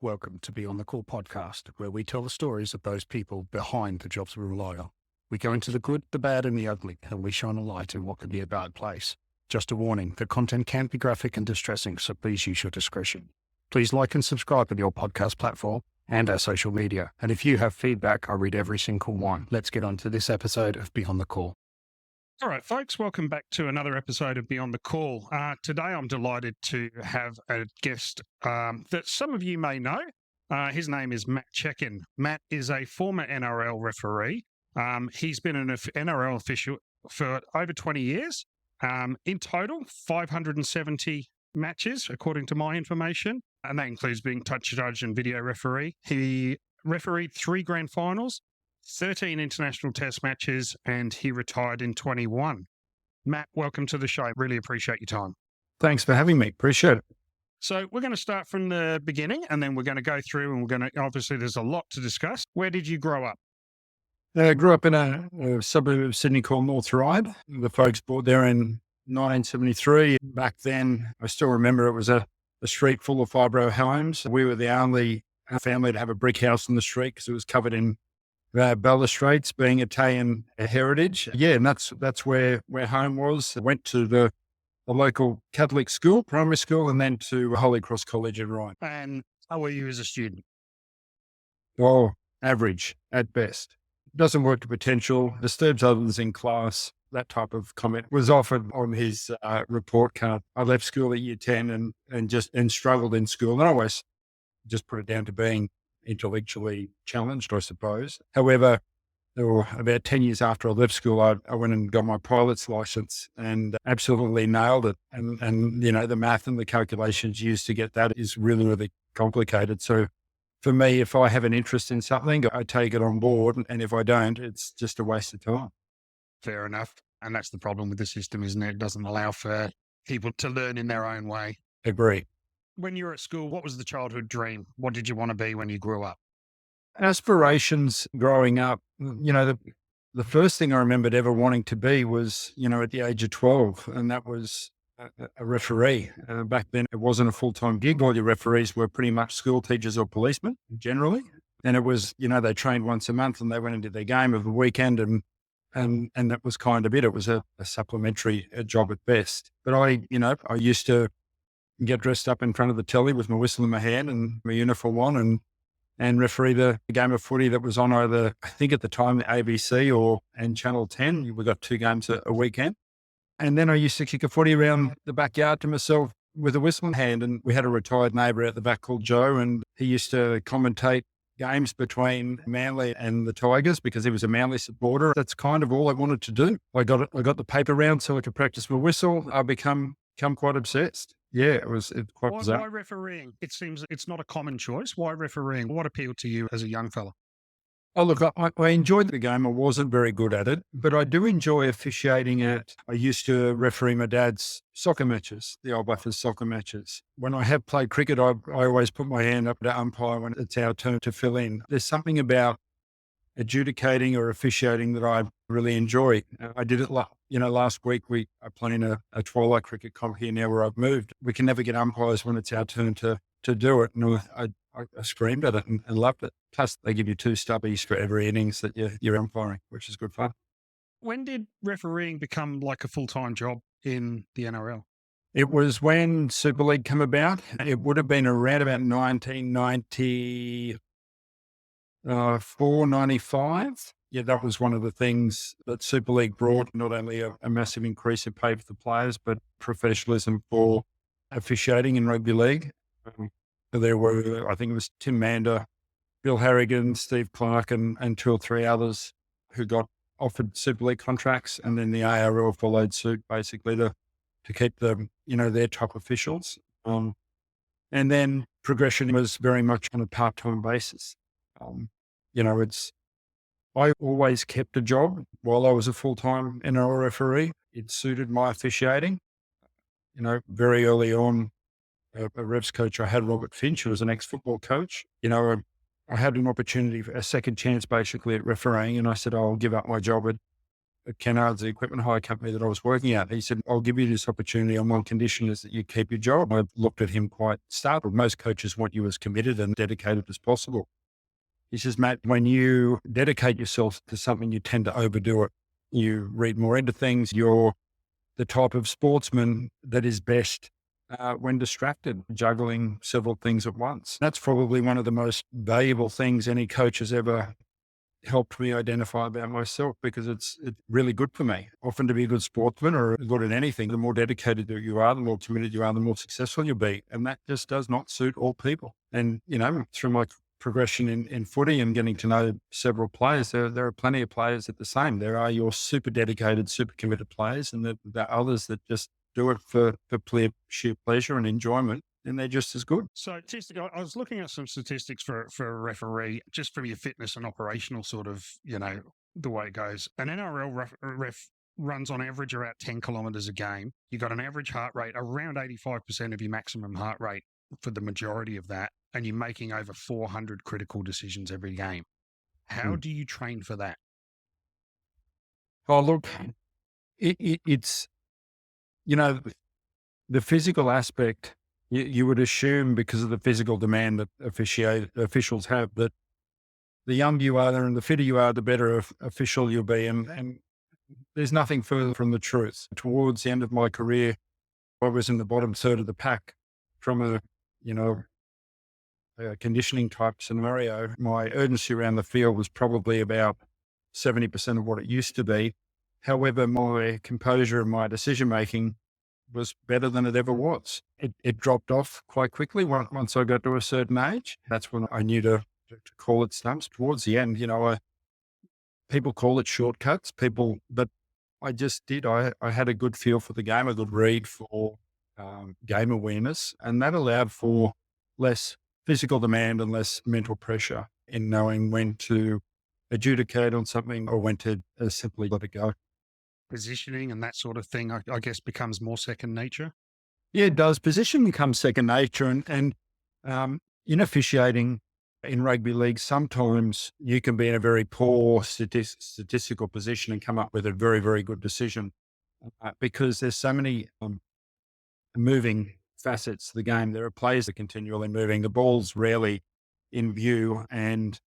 Welcome to Be On The Call podcast, where we tell the stories of those people behind the jobs we rely on. We go into the good, the bad and the ugly, and we shine a light in what could be a bad place. Just a warning, the content can be graphic and distressing, so please use your discretion. Please like and subscribe to your podcast platform and our social media. And if you have feedback, I read every single one. Let's get on to this episode of Beyond the Call. All right, folks, welcome back to another episode of Beyond the Call. Today, I'm delighted to have a guest that some of you may know. His name is Matt Checchin. Matt is a former NRL referee. He's been an NRL official for over 20 years. In total, 570 matches, according to my information, and that includes being touch judge and video referee. He refereed 3 grand finals, 13 international test matches, and he retired in 21. Matt, welcome to the show. Really appreciate your time. Thanks for having me. Appreciate it. So we're going to start from the beginning, and then we're going to go through, and obviously there's a lot to discuss. Where did you grow up? I grew up in a suburb of Sydney called North Ryde. The folks bought there in 1973. Back then, I still remember it was a street full of fibro homes. We were the only family to have a brick house in the street because it was covered in balustrades, being Italian heritage. Yeah, and that's where home was. I went to the local Catholic school, primary school, and then to Holy Cross College in Ryde. And how were you as a student? Oh, average at best. Doesn't work to potential, disturbs others in class. That type of comment was offered on his report card. I left school at year 10 and struggled in school. And I always just put it down to being intellectually challenged, I suppose. However, about 10 years after I left school, I went and got my pilot's license and absolutely nailed it. And you know, the math and the calculations used to get that is really, really complicated. So for me, if I have an interest in something, I take it on board. And if I don't, it's just a waste of time. Fair enough. And that's the problem with the system, isn't it? It doesn't allow for people to learn in their own way. Agree. When you were at school, what was the childhood dream? What did you want to be when you grew up? Aspirations growing up, you know, the first thing I remembered ever wanting to be was, you know, at the age of 12, and that was a referee. Back then, it wasn't a full-time gig. All your referees were pretty much school teachers or policemen generally. And it was, you know, they trained once a month and they went into their game of the weekend and that was kind of it. It was a supplementary job at best. But I used to get dressed up in front of the telly with my whistle in my hand and my uniform on and referee the game of footy that was on either, I think at the time, the ABC and Channel 10. We got 2 games a weekend. And then I used to kick a footy around the backyard to myself with a whistle in hand. And we had a retired neighbour out the back called Joe, and he used to commentate games between Manly and the Tigers because he was a Manly supporter. That's kind of all I wanted to do. I got the paper round so I could practice my whistle. I become quite obsessed. Yeah, it's quite bizarre. Why refereeing? It seems it's not a common choice. Why refereeing? What appealed to you as a young fella? Oh, look, I enjoyed the game. I wasn't very good at it, but I do enjoy officiating it. I used to referee my dad's soccer matches, the Old Buffers soccer matches. When I have played cricket, I always put my hand up to umpire when it's our turn to fill in. There's something about adjudicating or officiating that I really enjoy. I did it last week. I play in a twilight cricket comp here now where I've moved. We can never get umpires when it's our turn to do it. And I screamed at it and loved it. Plus, they give you 2 stubbies for every innings that you're umpiring, which is good fun. When did refereeing become like a full-time job in the NRL? It was when Super League came about. It would have been around about 1994, 95. Yeah, that was one of the things that Super League brought, not only a massive increase in pay for the players, but professionalism for officiating in rugby league. There were, I think it was Tim Mander, Bill Harrigan, Steve Clark, and 2 or 3 others who got offered Super League contracts, and then the ARL followed suit basically to keep their top officials. And then progression was very much on a part-time basis. I always kept a job while I was a full-time NRL referee. It suited my officiating. You know, very early on, a refs coach I had, Robert Finch, who was an ex-football coach. You know, I had an opportunity, a second chance basically at refereeing, and I said, I'll give up my job Kennard's, the equipment hire company that I was working at. He said, I'll give you this opportunity on one condition, is that you keep your job. I looked at him quite startled. Most coaches want you as committed and dedicated as possible. He says, Matt, when you dedicate yourself to something, you tend to overdo it. You read more into things. You're the type of sportsman that is best when distracted, juggling several things at once. That's probably one of the most valuable things any coach has ever helped me identify about myself, because it's really good for me. Often, to be a good sportsman or good at anything, the more dedicated that you are, the more committed you are, the more successful you'll be. And that just does not suit all people. And, through my progression in footy and getting to know several players, there are plenty of players that the same. There are your super dedicated, super committed players, and there are others that just do it for sheer pleasure and enjoyment, and they're just as good. So, I was looking at some statistics for a referee, just from your fitness and operational sort of, the way it goes. An NRL ref runs on average about 10 kilometers a game. You got an average heart rate around 85% of your maximum heart rate for the majority of that, and you're making over 400 critical decisions every game. How do you train for that? Oh, look, it's, the physical aspect. You would assume, because of the physical demand that officials have, that the younger you are and the fitter you are, the better official you'll be. And there's nothing further from the truth. Towards the end of my career, I was in the bottom third of the pack from a conditioning type scenario. My urgency around the field was probably about 70% of what it used to be. However, my composure and my decision making was better than it ever was. It dropped off quite quickly once I got to a certain age. That's when I knew to call it stumps. Towards the end, people call it shortcuts, but I just did. I had a good feel for the game, a good read for game awareness, and that allowed for less physical demand and less mental pressure in knowing when to adjudicate on something or when to simply let it go. Positioning and that sort of thing, I guess, becomes more second nature. Yeah, it does. Position becomes second nature, and in officiating in rugby league, sometimes you can be in a very poor statistical position and come up with a very, very good decision, because there's so many moving facets to the game. There are players that are continually moving. The ball's rarely in view, and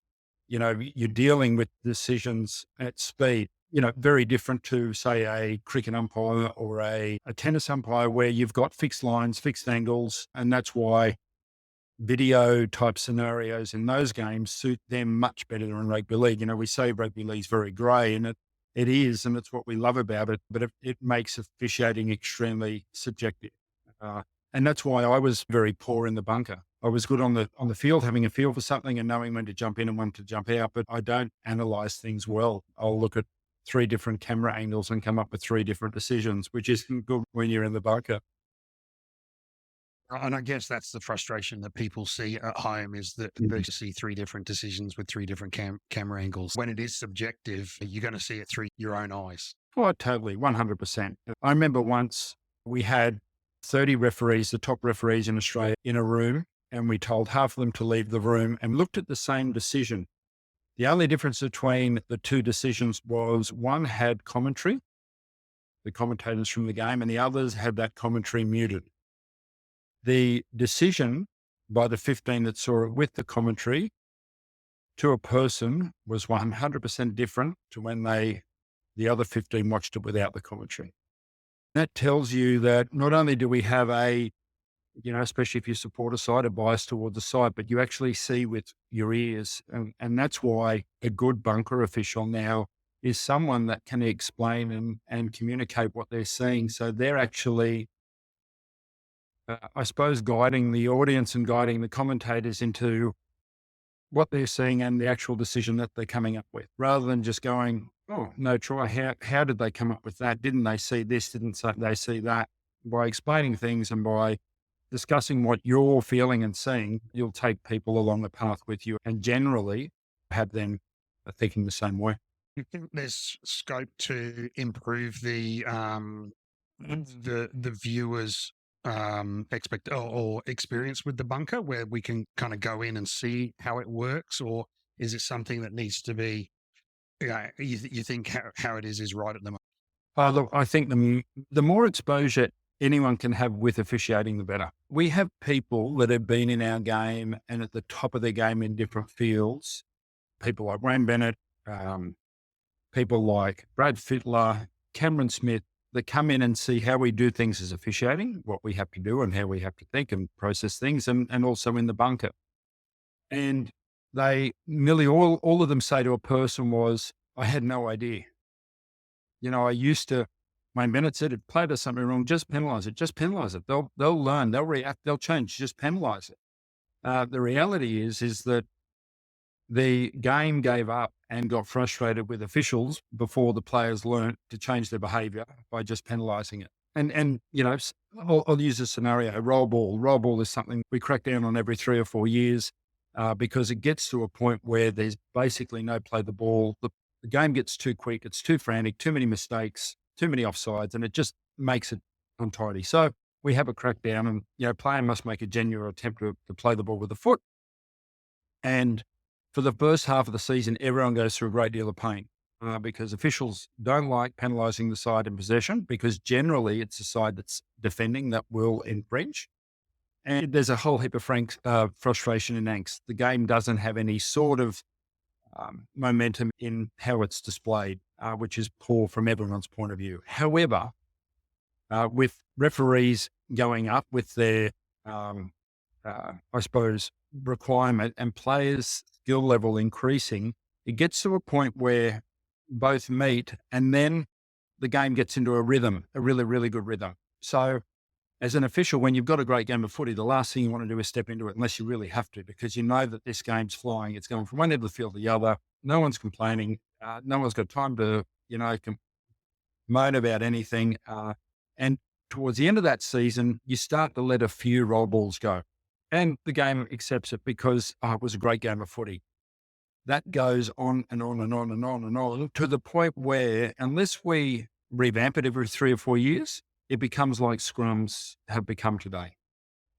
you're dealing with decisions at speed. Very different to, say, a cricket umpire or a tennis umpire, where you've got fixed lines, fixed angles. And that's why video type scenarios in those games suit them much better than in rugby league. We say rugby league's very grey, and it is, and it's what we love about it, but it makes officiating extremely subjective. And that's why I was very poor in the bunker. I was good on the field, having a feel for something and knowing when to jump in and when to jump out, but I don't analyze things well. I'll look at 3 different camera angles and come up with 3 different decisions, which isn't good when you're in the bunker. And I guess that's the frustration that people see at home, is that they see 3 different decisions with 3 different camera angles. When it is subjective, you're going to see it through your own eyes. Oh, totally, 100%. I remember once we had 30 referees, the top referees in Australia, in a room, and we told half of them to leave the room and looked at the same decision. The only difference between the 2 decisions was one had commentary, the commentators from the game, and the others had that commentary muted. The decision by the 15 that saw it with the commentary to a person was 100% different to when the other 15 watched it without the commentary. That tells you that not only do we have especially if you support a side, a bias towards a side, but you actually see with your ears. And that's why a good bunker official now is someone that can explain and communicate what they're seeing. So they're actually, I suppose, guiding the audience and guiding the commentators into what they're seeing and the actual decision that they're coming up with, rather than just going, oh, no, Troy, how did they come up with that? Didn't they see this? Didn't they see that? By explaining things and by discussing what you're feeling and seeing, you'll take people along the path with you and generally have them thinking the same way. You think there's scope to improve the viewers' expect or experience with the bunker, where we can kind of go in and see how it works, or is it something that needs to be Yeah, you think how it is right at the moment. Look, I think the more exposure anyone can have with officiating, the better. We have people that have been in our game and at the top of their game in different fields. People like Wayne Bennett, um, people like Brad Fittler, Cameron Smith, that come in and see how we do things as officiating, what we have to do and how we have to think and process things, and also in the bunker. And they nearly all of them say to a person was, I had no idea. I used to, Wayne Bennett said, if player does something wrong, just penalise it, just penalise it. They'll learn, they'll react, they'll change, just penalise it. The reality is that the game gave up and got frustrated with officials before the players learnt to change their behaviour by just penalising it. And I'll use a scenario, roll ball. Roll ball is something we crack down on every 3 or 4 years because it gets to a point where there's basically no play the ball. The game gets too quick, it's too frantic, too many mistakes, too many offsides, and it just makes it untidy. So we have a crackdown and, player must make a genuine attempt to play the ball with the foot. And for the first half of the season, everyone goes through a great deal of pain because officials don't like penalising the side in possession because generally it's the side that's defending that will infringe. And there's a whole heap of frustration and angst. The game doesn't have any sort of momentum in how it's displayed, which is poor from everyone's point of view. However, with referees going up with their, I suppose, requirement and players' skill level increasing, it gets to a point where both meet and then the game gets into a rhythm, a really, really good rhythm. So as an official, when you've got a great game of footy, the last thing you want to do is step into it unless you really have to, because you know that this game's flying. It's going from one end of the field to the other. No one's complaining. No one's got time to, moan about anything. And towards the end of that season, you start to let a few roll balls go. And the game accepts it because it was a great game of footy. That goes on and on and on and on and on to the point where, unless we revamp it every 3 or 4 years, it becomes like scrums have become today.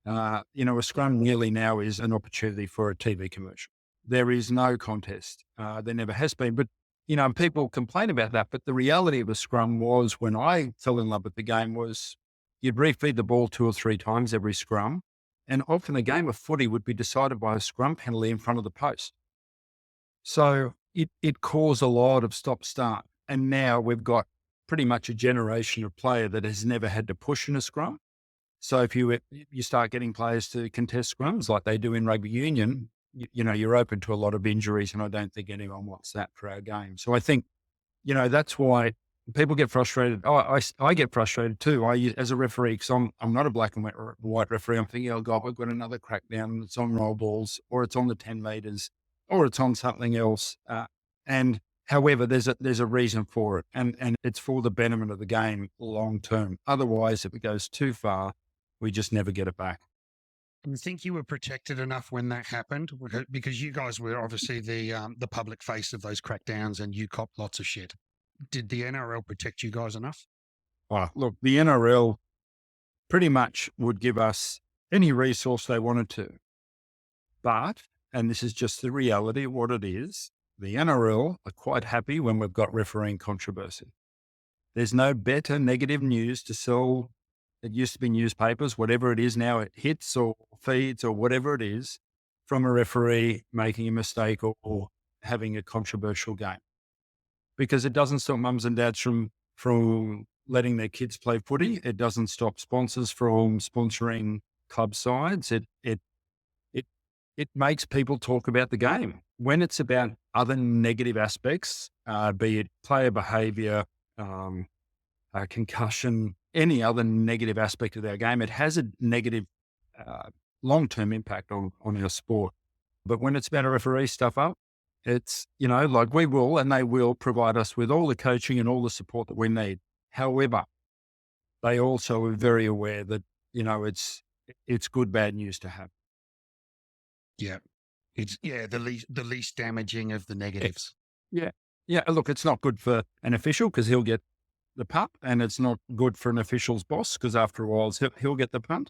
A scrum nearly now is an opportunity for a TV commercial. There is no contest. There never has been. But, people complain about that. But the reality of a scrum was, when I fell in love with the game, was you'd refeed the ball 2 or 3 times every scrum. And often a game of footy would be decided by a scrum penalty in front of the post. So it caused a lot of stop-start. And now we've got pretty much a generation of player that has never had to push in a scrum. So if you start getting players to contest scrums like they do in rugby union, you're open to a lot of injuries, and I don't think anyone wants that for our game. So I think, that's why people get frustrated. I get frustrated too. As a referee, because I'm not a black and white referee, I'm thinking, oh God, we've got another crackdown. It's on roll balls, or it's on the 10 meters, or it's on something else. And however, there's a reason for it, and it's for the betterment of the game long term. Otherwise, if it goes too far, we just never get it back. You think you were protected enough when that happened? Because you guys were obviously the public face of those crackdowns, and you copped lots of shit. Did the NRL protect you guys enough? Look, the NRL pretty much would give us any resource they wanted to. But, and this is just the reality of what it is, the NRL are quite happy when we've got refereeing controversy. There's no better negative news to sell. It used to be newspapers, whatever it is now, it hits or feeds or whatever it is, from a referee making a mistake or having a controversial game. Because it doesn't stop mums and dads from letting their kids play footy. It doesn't stop sponsors from sponsoring club sides. It makes people talk about the game. When it's about other negative aspects, be it player behaviour, concussion, any other negative aspect of our game, it has a negative long-term impact on our sport. But when it's about a referee stuff up, it's, like we will, and they will provide us with all the coaching and all the support that we need. However, they also are very aware that, it's good, bad news to have. Yeah. It's the least damaging of the negatives. Yeah. Look, it's not good for an official because he'll get the pup, and it's not good for an official's boss because after a while he'll get the punt.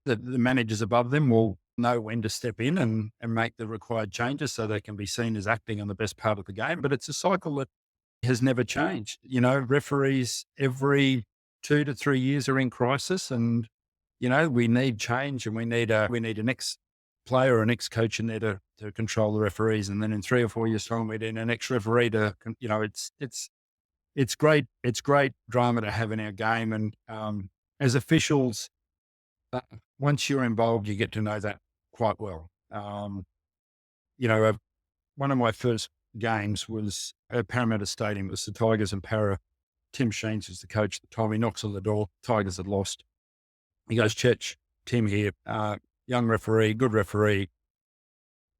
The managers above them will know when to step in and make the required changes so they can be seen as acting on the best part of the game. But it's a cycle that has never changed. Referees every 2 to 3 years are in crisis, and we need change, and we need an ex player or an ex coach in there to control the referees, and then in 3 or 4 years' time we need an ex referee to. It's great. It's great drama to have in our game, and as officials, uh, once you're involved, you get to know that quite well. One of my first games was at Parramatta Stadium. It was the Tigers and Para. Tim Sheens was the coach at the time. He knocks on the door. Tigers had lost. He goes, Chech, Tim here, young referee, good referee.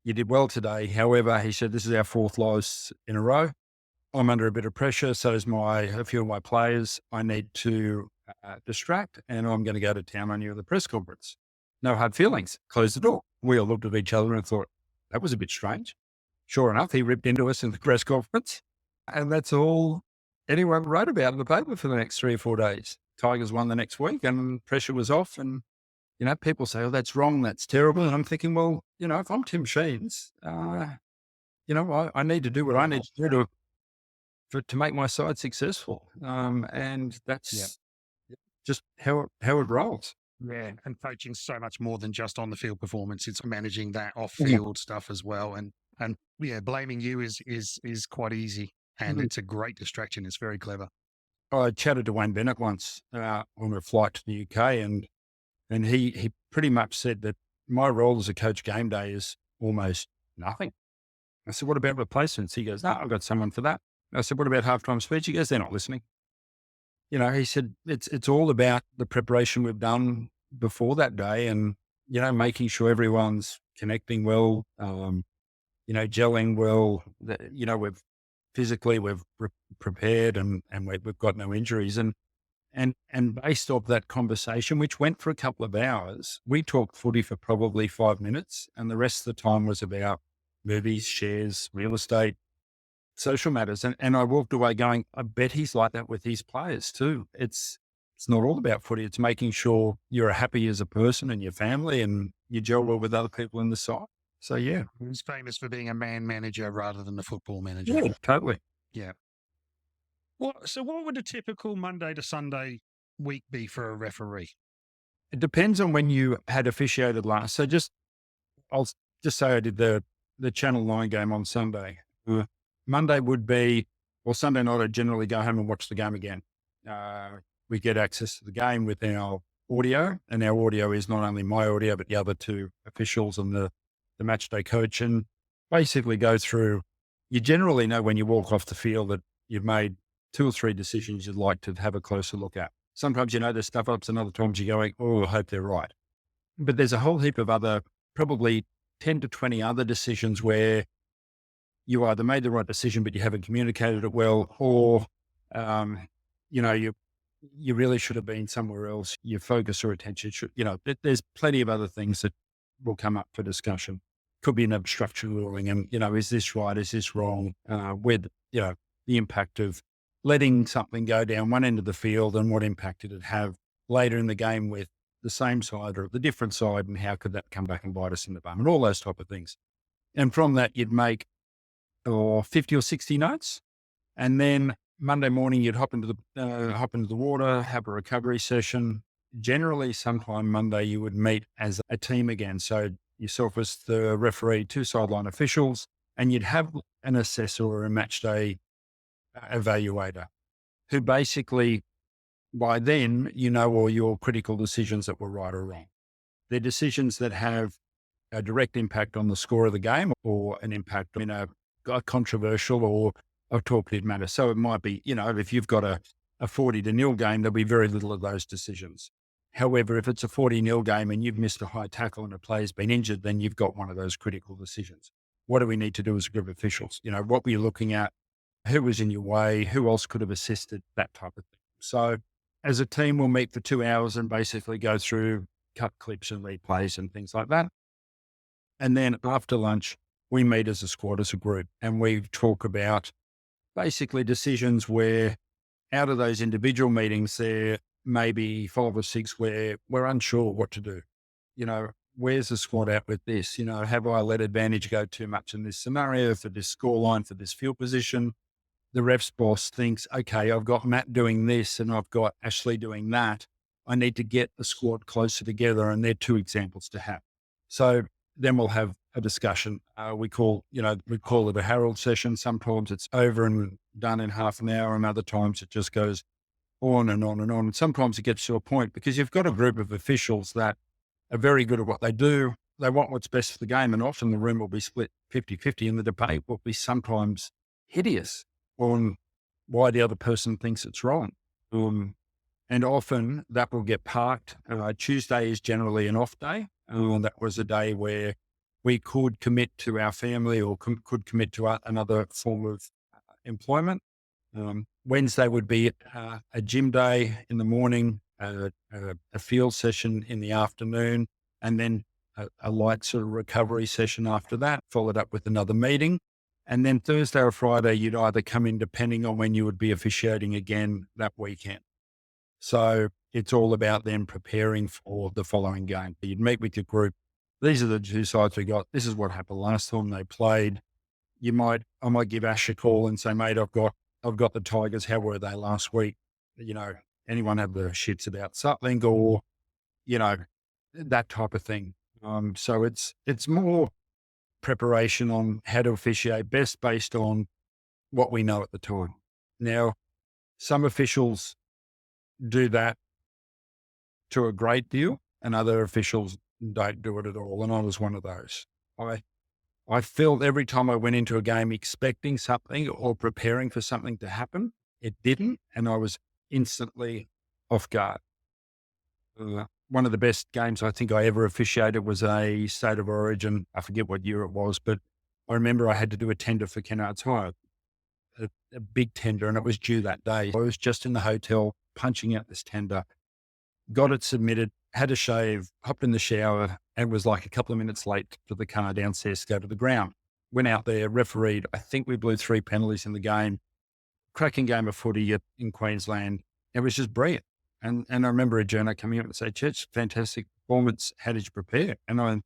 You did well today. However, he said, this is our 4th loss in a row. I'm under a bit of pressure. So is a few of my players. I need to distract, and I'm going to go to town on you at the press conference. No hard feelings. Close the door. We all looked at each other and thought, that was a bit strange. Sure enough, he ripped into us in the press conference, and that's all anyone wrote about in the paper for the next 3 or 4 days. Tigers won the next week, and pressure was off. And, people say, oh, that's wrong, that's terrible. And I'm thinking, well, if I'm Tim Sheens, I need to do what I need to do to make my side successful. And that's just how it rolls. Yeah, and coaching's so much more than just on the field performance. It's managing that off-field stuff as well. And blaming you is quite easy, and it's a great distraction. It's very clever. I chatted to Wayne Bennett once on a flight to the UK, and he pretty much said that my role as a coach game day is almost nothing. I said, what about replacements? He goes, no, I've got someone for that. I said, what about halftime speech? He goes, they're not listening. He said, it's all about the preparation we've done before that day, and, making sure everyone's connecting well, gelling well, we've prepared and we've got no injuries. And based off that conversation, which went for a couple of hours, we talked footy for probably 5 minutes, and the rest of the time was about movies, shares, real estate, social matters. And I walked away going, I bet he's like that with his players too. It's not all about footy. It's making sure you're happy as a person and your family, and you gel well with other people in the side. So, yeah. He's famous for being a man manager rather than a football manager. Yeah, totally. Yeah. So what would a typical Monday to Sunday week be for a referee? It depends on when you had officiated last. So I'll just say I did the Channel 9 game on Sunday. Monday would be, Sunday night I'd generally go home and watch the game again. We get access to the game with our audio, and our audio is not only my audio, but the other 2 officials and the match day coach, and basically go through. You generally know when you walk off the field that you've made 2 or 3 decisions you'd like to have a closer look at. Sometimes there's stuff ups, and other times you're going, oh, I hope they're right. But there's a whole heap of other, probably 10 to 20 other decisions where you either made the right decision, but you haven't communicated it well, or, you really should have been somewhere else. Your focus or attention should, there's plenty of other things that will come up for discussion. Could be an obstruction ruling, and, is this right? Is this wrong? With, the impact of letting something go down one end of the field, and what impact did it have later in the game with the same side or the different side, and how could that come back and bite us in the bum, and all those type of things. And from that, you'd make 50 or 60 notes, and then Monday morning you'd hop into the water, have a recovery session. Generally, sometime Monday you would meet as a team again. So yourself as the referee, 2 sideline officials, and you'd have an assessor or a match day evaluator who basically, by then, all your critical decisions that were right or wrong. They're decisions that have a direct impact on the score of the game, or an impact in a controversial or a talkative matter. So it might be, if you've got a 40-0 game, there'll be very little of those decisions. However, if it's a 40-0 game and you've missed a high tackle and a player's been injured, then you've got one of those critical decisions. What do we need to do as a group of officials? What were you looking at? Who was in your way? Who else could have assisted? That type of thing. So as a team, we'll meet for 2 hours and basically go through cut clips and replays and things like that. And then after lunch, we meet as a squad, as a group, and we talk about basically decisions where out of those individual meetings, there may be 5 or 6 where we're unsure what to do. where's the squad at with this? Have I let advantage go too much in this scenario for this scoreline, for this field position? The ref's boss thinks, okay, I've got Matt doing this and I've got Ashley doing that. I need to get the squad closer together. And they're two examples to have. So then we'll have a discussion. We call it a Harold session. Sometimes it's over and done in half an hour, and other times it just goes on and on and on. And sometimes it gets to a point because you've got a group of officials that are very good at what they do. They want what's best for the game, and often the room will be split 50-50, and the debate will be sometimes hideous on why the other person thinks it's wrong. And often that will get parked. Tuesday is generally an off day. That was a day where we could commit to our family or could commit to another form of employment. Wednesday would be a gym day in the morning, a field session in the afternoon, and then a light sort of recovery session after that, followed up with another meeting. And then Thursday or Friday, you'd either come in depending on when you would be officiating again that weekend. So it's all about them preparing for the following game. You'd meet with your group. These are the two sides we got. This is what happened last time they played. I might give Ash a call and say, mate, I've got the Tigers. How were they last week? Anyone have the shits about something or, that type of thing. So it's more preparation on how to officiate best based on what we know at the time. Now, some officials do that to a great deal and other officials don't do it at all. And I was one of those. I felt every time I went into a game expecting something or preparing for something to happen, it didn't. And I was instantly off guard. One of the best games I think I ever officiated was a State of Origin. I forget what year it was, but I remember I had to do a tender for Kennards Hire, a big tender, and it was due that day. I was just in the hotel punching out this tender, got it submitted, had a shave, hopped in the shower, and was like a couple of minutes late for the car downstairs to go to the ground. Went out there, refereed. I think we blew 3 penalties in the game. Cracking game of footy in Queensland. It was just brilliant. And I remember a journo coming up and say, Chech, fantastic performance. How did you prepare? And I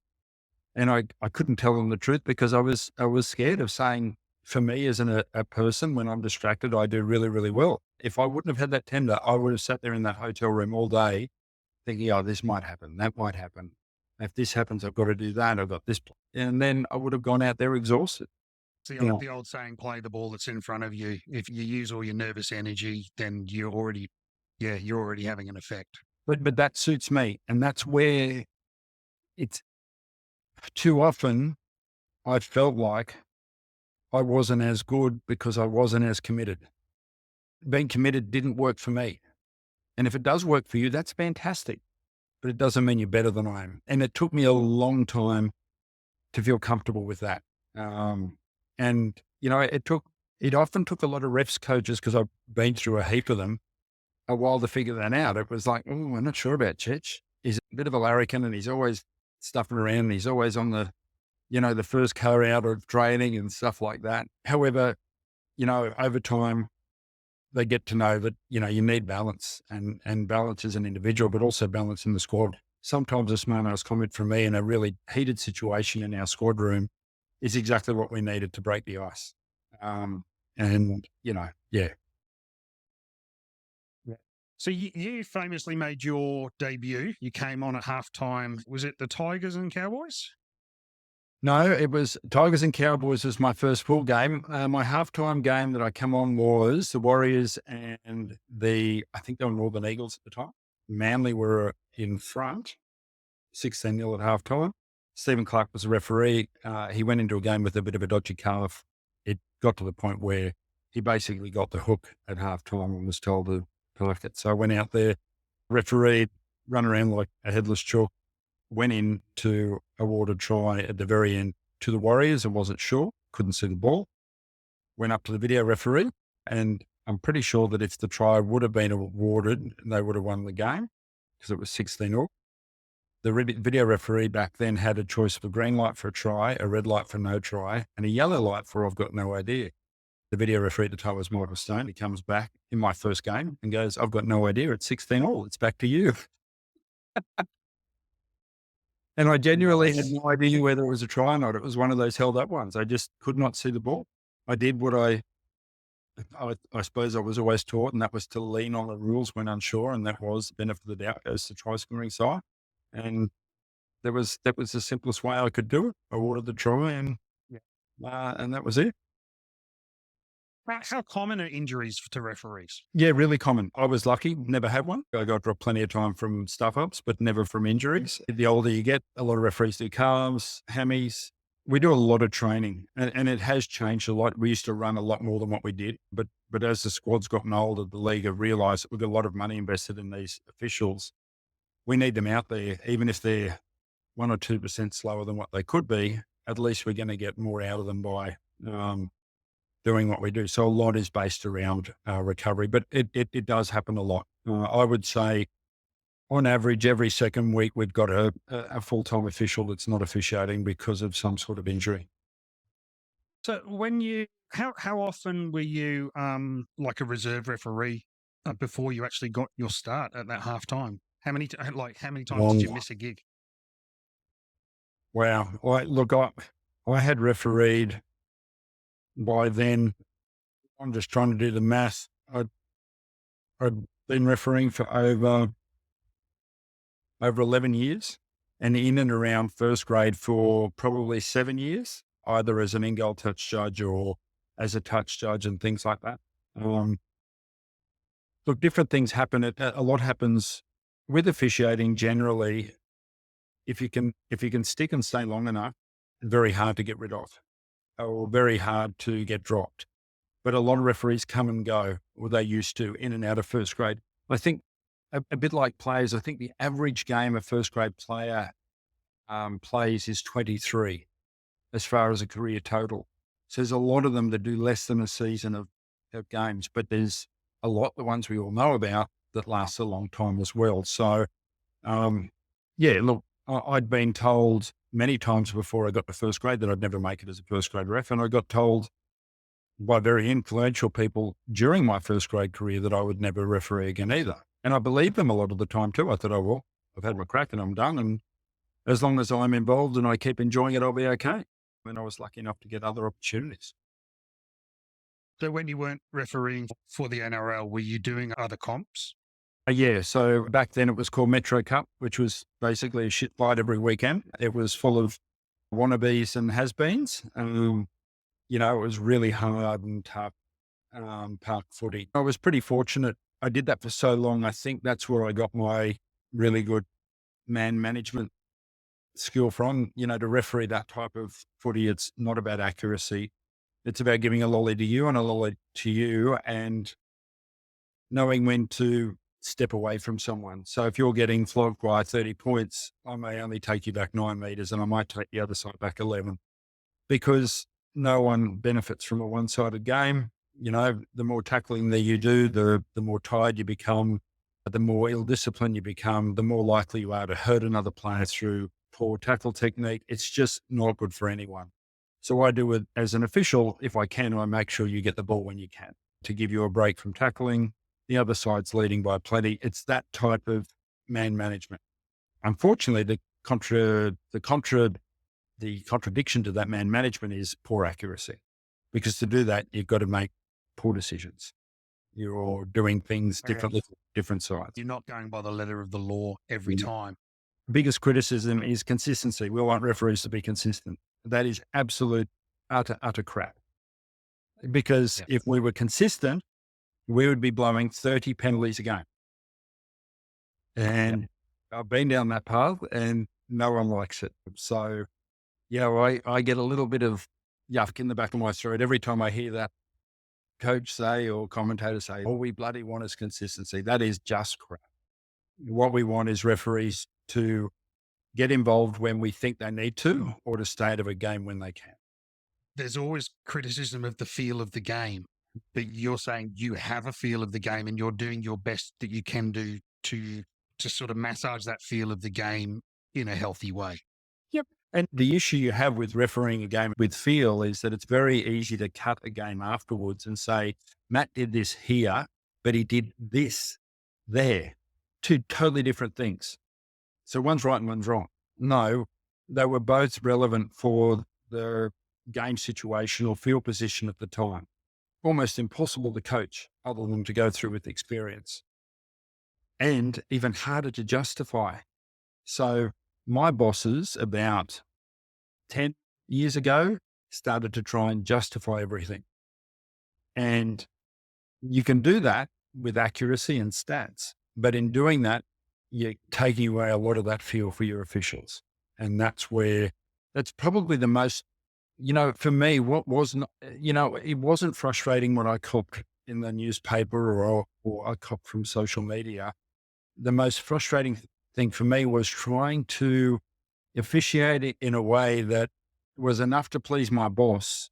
couldn't tell them the truth because I was scared of saying, for me as a person, when I'm distracted, I do really, really well. If I wouldn't have had that tender, I would have sat there in that hotel room all day thinking, oh, this might happen. That might happen. If this happens, I've got to do that. I've got this. And then I would have gone out there exhausted. The old saying, play the ball that's in front of you. If you use all your nervous energy, then you're already having an effect. But that suits me. And that's where it's too often I felt like I wasn't as good because I wasn't as committed. Being committed didn't work for me. And if it does work for you, that's fantastic. But it doesn't mean you're better than I am. And it took me a long time to feel comfortable with that. And it often took a lot of refs coaches, because I've been through a heap of them, a while to figure that out. It was like, oh, I'm not sure about Chech. He's a bit of a larrikin and he's always stuffing around and he's always on the first car out of training and stuff like that. However, over time, they get to know that, you need balance and balance as an individual, but also balance in the squad. Sometimes a smart ass comment from me in a really heated situation in our squad room is exactly what we needed to break the ice. Yeah. So you famously made your debut. You came on at halftime. Was it the Tigers and Cowboys? No, it was Tigers and Cowboys was my first full game. My halftime game that I come on was the Warriors and I think they were Northern Eagles at the time. Manly were in front, 16-0 at halftime. Stephen Clark was the referee. He went into a game with a bit of a dodgy calf. It got to the point where he basically got the hook at halftime and was told to collect it. So I went out there, refereed, run around like a headless chalk, went in to award a try at the very end to the Warriors. I wasn't sure, couldn't see the ball. Went up to the video referee, and I'm pretty sure that if the try would have been awarded, they would have won the game because it was 16-0. The video referee back then had a choice of a green light for a try, a red light for no try, and a yellow light for I've got no idea. The video referee at the time was Michael Stone. He comes back in my first game and goes, I've got no idea. It's 16-0. It's back to you. And I genuinely had Nice. no idea whether it was a try or not. It was one of those held up ones. I just could not see the ball. I did what I suppose I was always taught, and that was to lean on the rules when unsure, and that was the benefit of the doubt goes to try scoring side. And that was the simplest way I could do it. I ordered the try, and that was it. How common are injuries to referees? Yeah, really common. I was lucky, never had one. I got dropped plenty of time from stuff ups, but never from injuries. The older you get, a lot of referees do calves, hammies. We do a lot of training, and it has changed a lot. We used to run a lot more than what we did, but as the squad's gotten older, the league have realised that we've got a lot of money invested in these officials. We need them out there, even if they're 1 or 2% slower than what they could be. At least we're going to get more out of them by doing what we do. So a lot is based around recovery, but it does happen a lot. I would say on average, every second week, we've got a full-time official that's not officiating because of some sort of injury. So how often were you like a reserve referee before you actually got your start at that half time? How many times did you Long. miss a gig? Wow. I had refereed by then. I'm just trying to do the math. I'd been refereeing for over 11 years and in and around first grade for probably 7 years, either as an in-goal touch judge or as a touch judge and things like that. Look, different things happen. A lot happens with officiating generally. If you can stick and stay long enough, very hard to get rid of or very hard to get dropped. But a lot of referees come and go, or they used to, in and out of first grade. I think a bit like players, I think the average game a first grade player plays is 23 as far as a career total. So there's a lot of them that do less than a season of games, but there's a lot, the ones we all know about, that last a long time as well. So, yeah, look, I'd been told many times before I got to first grade that I'd never make it as a first grade ref. And I got told by very influential people during my first grade career that I would never referee again either. And I believed them a lot of the time too. I thought, oh, well, I've had my crack and I'm done. And as long as I'm involved and I keep enjoying it, I'll be okay. And I was lucky enough to get other opportunities. So when you weren't refereeing for the NRL, were you doing other comps? Yeah. So back then it was called Metro Cup, which was basically a shit fight every weekend. It was full of wannabes and has-beens. It was really hard and tough, park footy. I was pretty fortunate. I did that for so long. I think that's where I got my really good man management skill from, to referee that type of footy. It's not about accuracy. It's about giving a lolly to you and a lolly to you and knowing when to step away from someone. So if you're getting flogged by 30 points, I may only take you back 9 meters and I might take the other side back 11 because no one benefits from a one-sided game. The more tackling that you do, the more tired you become, the more ill-disciplined you become, the more likely you are to hurt another player through poor tackle technique. It's just not good for anyone. So I do it as an official. If I can, I make sure you get the ball when you can to give you a break from tackling. The other side's leading by plenty. It's that type of man management. Unfortunately, the contradiction to that man management is poor accuracy, because to do that, you've got to make poor decisions. You're doing things differently, different sides. You're not going by the letter of the law every time. Biggest criticism is consistency. We want referees to be consistent. That is absolute, utter crap. Because if we were consistent, we would be blowing 30 penalties a game. And I've been down that path and no one likes it. So, I get a little bit of yuck in the back of my throat every time I hear that coach say or commentator say, all we bloody want is consistency. That is just crap. What we want is referees to get involved when we think they need to, or to stay out of a game when they can. There's always criticism of the feel of the game, but you're saying you have a feel of the game and you're doing your best that you can do to sort of massage that feel of the game in a healthy way. Yep. And the issue you have with refereeing a game with feel is that it's very easy to cut a game afterwards and say, Matt did this here, but he did this there. Two totally different things. So one's right and one's wrong. No, they were both relevant for the game situation or field position at the time. Almost impossible to coach other than to go through with experience, and even harder to justify. So my bosses about 10 years ago started to try and justify everything. And you can do that with accuracy and stats, but in doing that, you're taking away a lot of that feel for your officials. And that's probably the most, for me, what wasn't, it wasn't frustrating what I copped in the newspaper or I copped from social media. The most frustrating thing for me was trying to officiate it in a way that was enough to please my boss,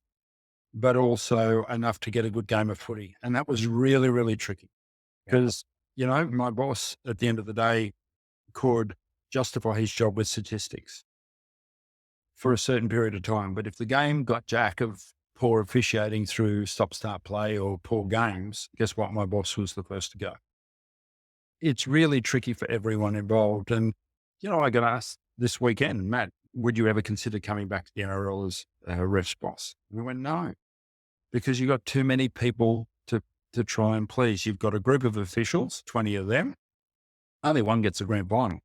but also enough to get a good game of footy. And that was really, really tricky because, my boss at the end of the day could justify his job with statistics for a certain period of time. But if the game got jack of poor officiating through stop-start play or poor games, guess what? My boss was the first to go. It's really tricky for everyone involved. And, I got asked this weekend, Matt, would you ever consider coming back to the NRL as a ref's boss? And we went, no, because you've got too many people to try and please. You've got a group of officials, 20 of them, only one gets a grand final.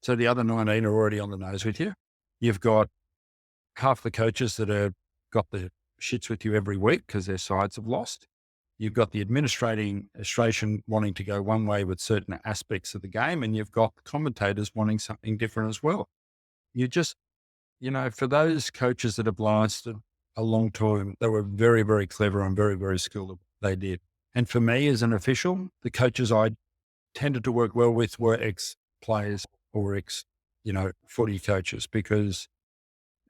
So the other 19 are already on the nose with you. You've got half the coaches that have got the shits with you every week because their sides have lost. You've got the administration wanting to go one way with certain aspects of the game, and you've got commentators wanting something different as well. You just, for those coaches that have lasted a long time, they were very, very clever and very, very skilled at what they did. And for me as an official, the coaches I tended to work well with were ex-players or footy coaches, because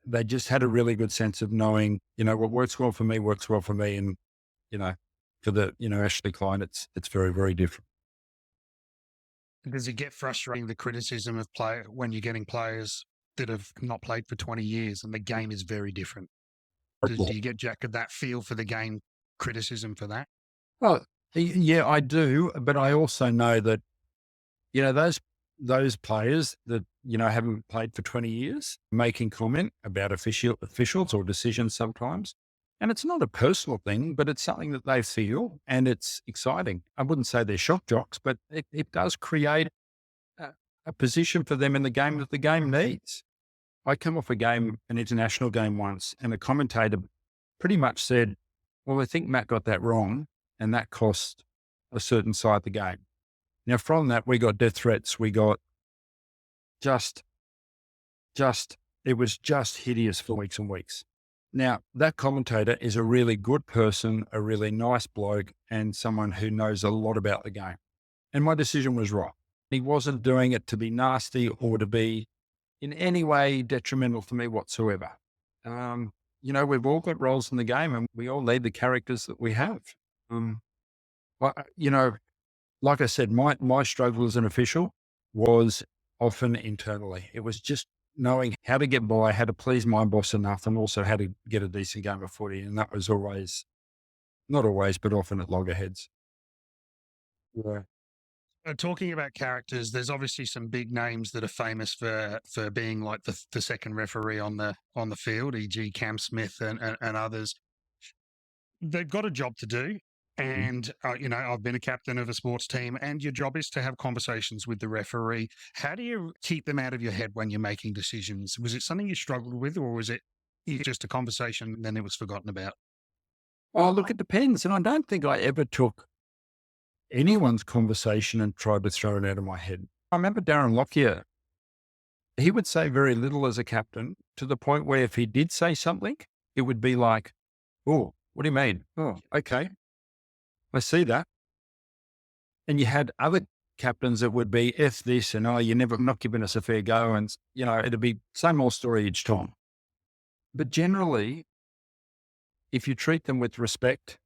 they just had a really good sense of knowing, what works well for me works well for me. And, for the, Ashley Klein, it's very, very different. Does it get frustrating, the criticism of play when you're getting players that have not played for 20 years and the game is very different? Do you get Jack of that feel for the game criticism for that? Well, yeah, I do. But I also know that, those players that, haven't played for 20 years, making comment about officials or decisions sometimes. And it's not a personal thing, but it's something that they feel, and it's exciting. I wouldn't say they're shock jocks, but it does create a position for them in the game that the game needs. I come off an international game once, and a commentator pretty much said, well, I think Matt got that wrong, and that cost a certain side the game. Now, from that, we got death threats. We got it was just hideous for weeks and weeks. Now, that commentator is a really good person, a really nice bloke, and someone who knows a lot about the game. And my decision was right. He wasn't doing it to be nasty or to be in any way detrimental to me whatsoever. We've all got roles in the game, and we all need the characters that we have. Like I said, my struggle as an official was often internally. It was just knowing how to get by, how to please my boss enough, and also how to get a decent game of footy. And that was not always, but often at loggerheads. Yeah. Talking about characters, there's obviously some big names that are famous for being like the second referee on the field, e.g. Cam Smith and others. They've got a job to do. And, I've been a captain of a sports team, and your job is to have conversations with the referee. How do you keep them out of your head when you're making decisions? Was it something you struggled with, or was it just a conversation and then it was forgotten about? Oh, look, it depends. And I don't think I ever took anyone's conversation and tried to throw it out of my head. I remember Darren Lockyer. He would say very little as a captain, to the point where if he did say something, it would be like, oh, what do you mean? Oh, okay. I see that. And you had other captains that would be F this and, oh, you're never not giving us a fair go. And, it'd be same old story each time. But generally, if you treat them with respect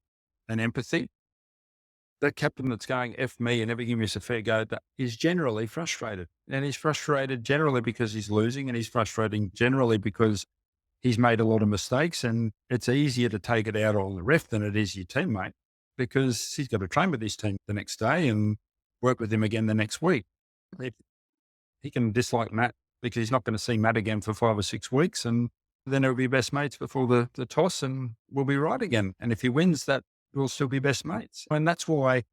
and empathy, the captain that's going F me and never giving us a fair go is generally frustrated. And he's frustrated generally because he's losing, and he's frustrating generally because he's made a lot of mistakes, and it's easier to take it out on the ref than it is your teammate, because he's got to train with his team the next day and work with him again the next week. He can dislike Matt because he's not going to see Matt again for 5 or 6 weeks. And then it'll be best mates before the toss and we'll be right again. And if he wins, that we'll still be best mates. And that's why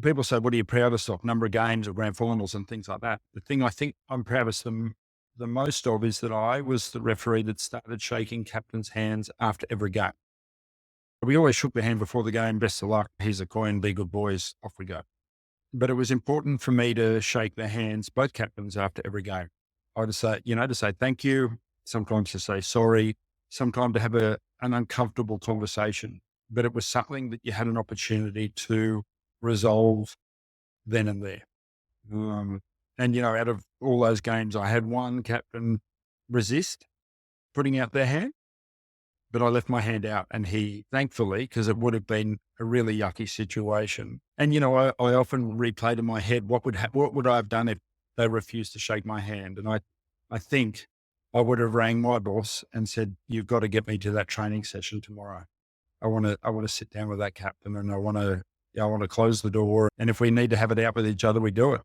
people say, what are you proudest of? Number of games or grand finals and things like that. The thing I think I'm proudest the most of is that I was the referee that started shaking captains' hands after every game. We always shook the hand before the game. Best of luck. Here's a coin. Be good boys. Off we go. But it was important for me to shake their hands, both captains, after every game. I just say, to say thank you, sometimes to say sorry, sometimes to have an uncomfortable conversation. But it was something that you had an opportunity to resolve then and there. And out of all those games, I had one captain resist putting out their hand, but I left my hand out, and he, thankfully, because it would have been a really yucky situation. And, I often replayed in my head, what would I have done if they refused to shake my hand? And I think I would have rang my boss and said, you've got to get me to that training session tomorrow. I want to sit down with that captain, and I want to close the door. And if we need to have it out with each other, we do it.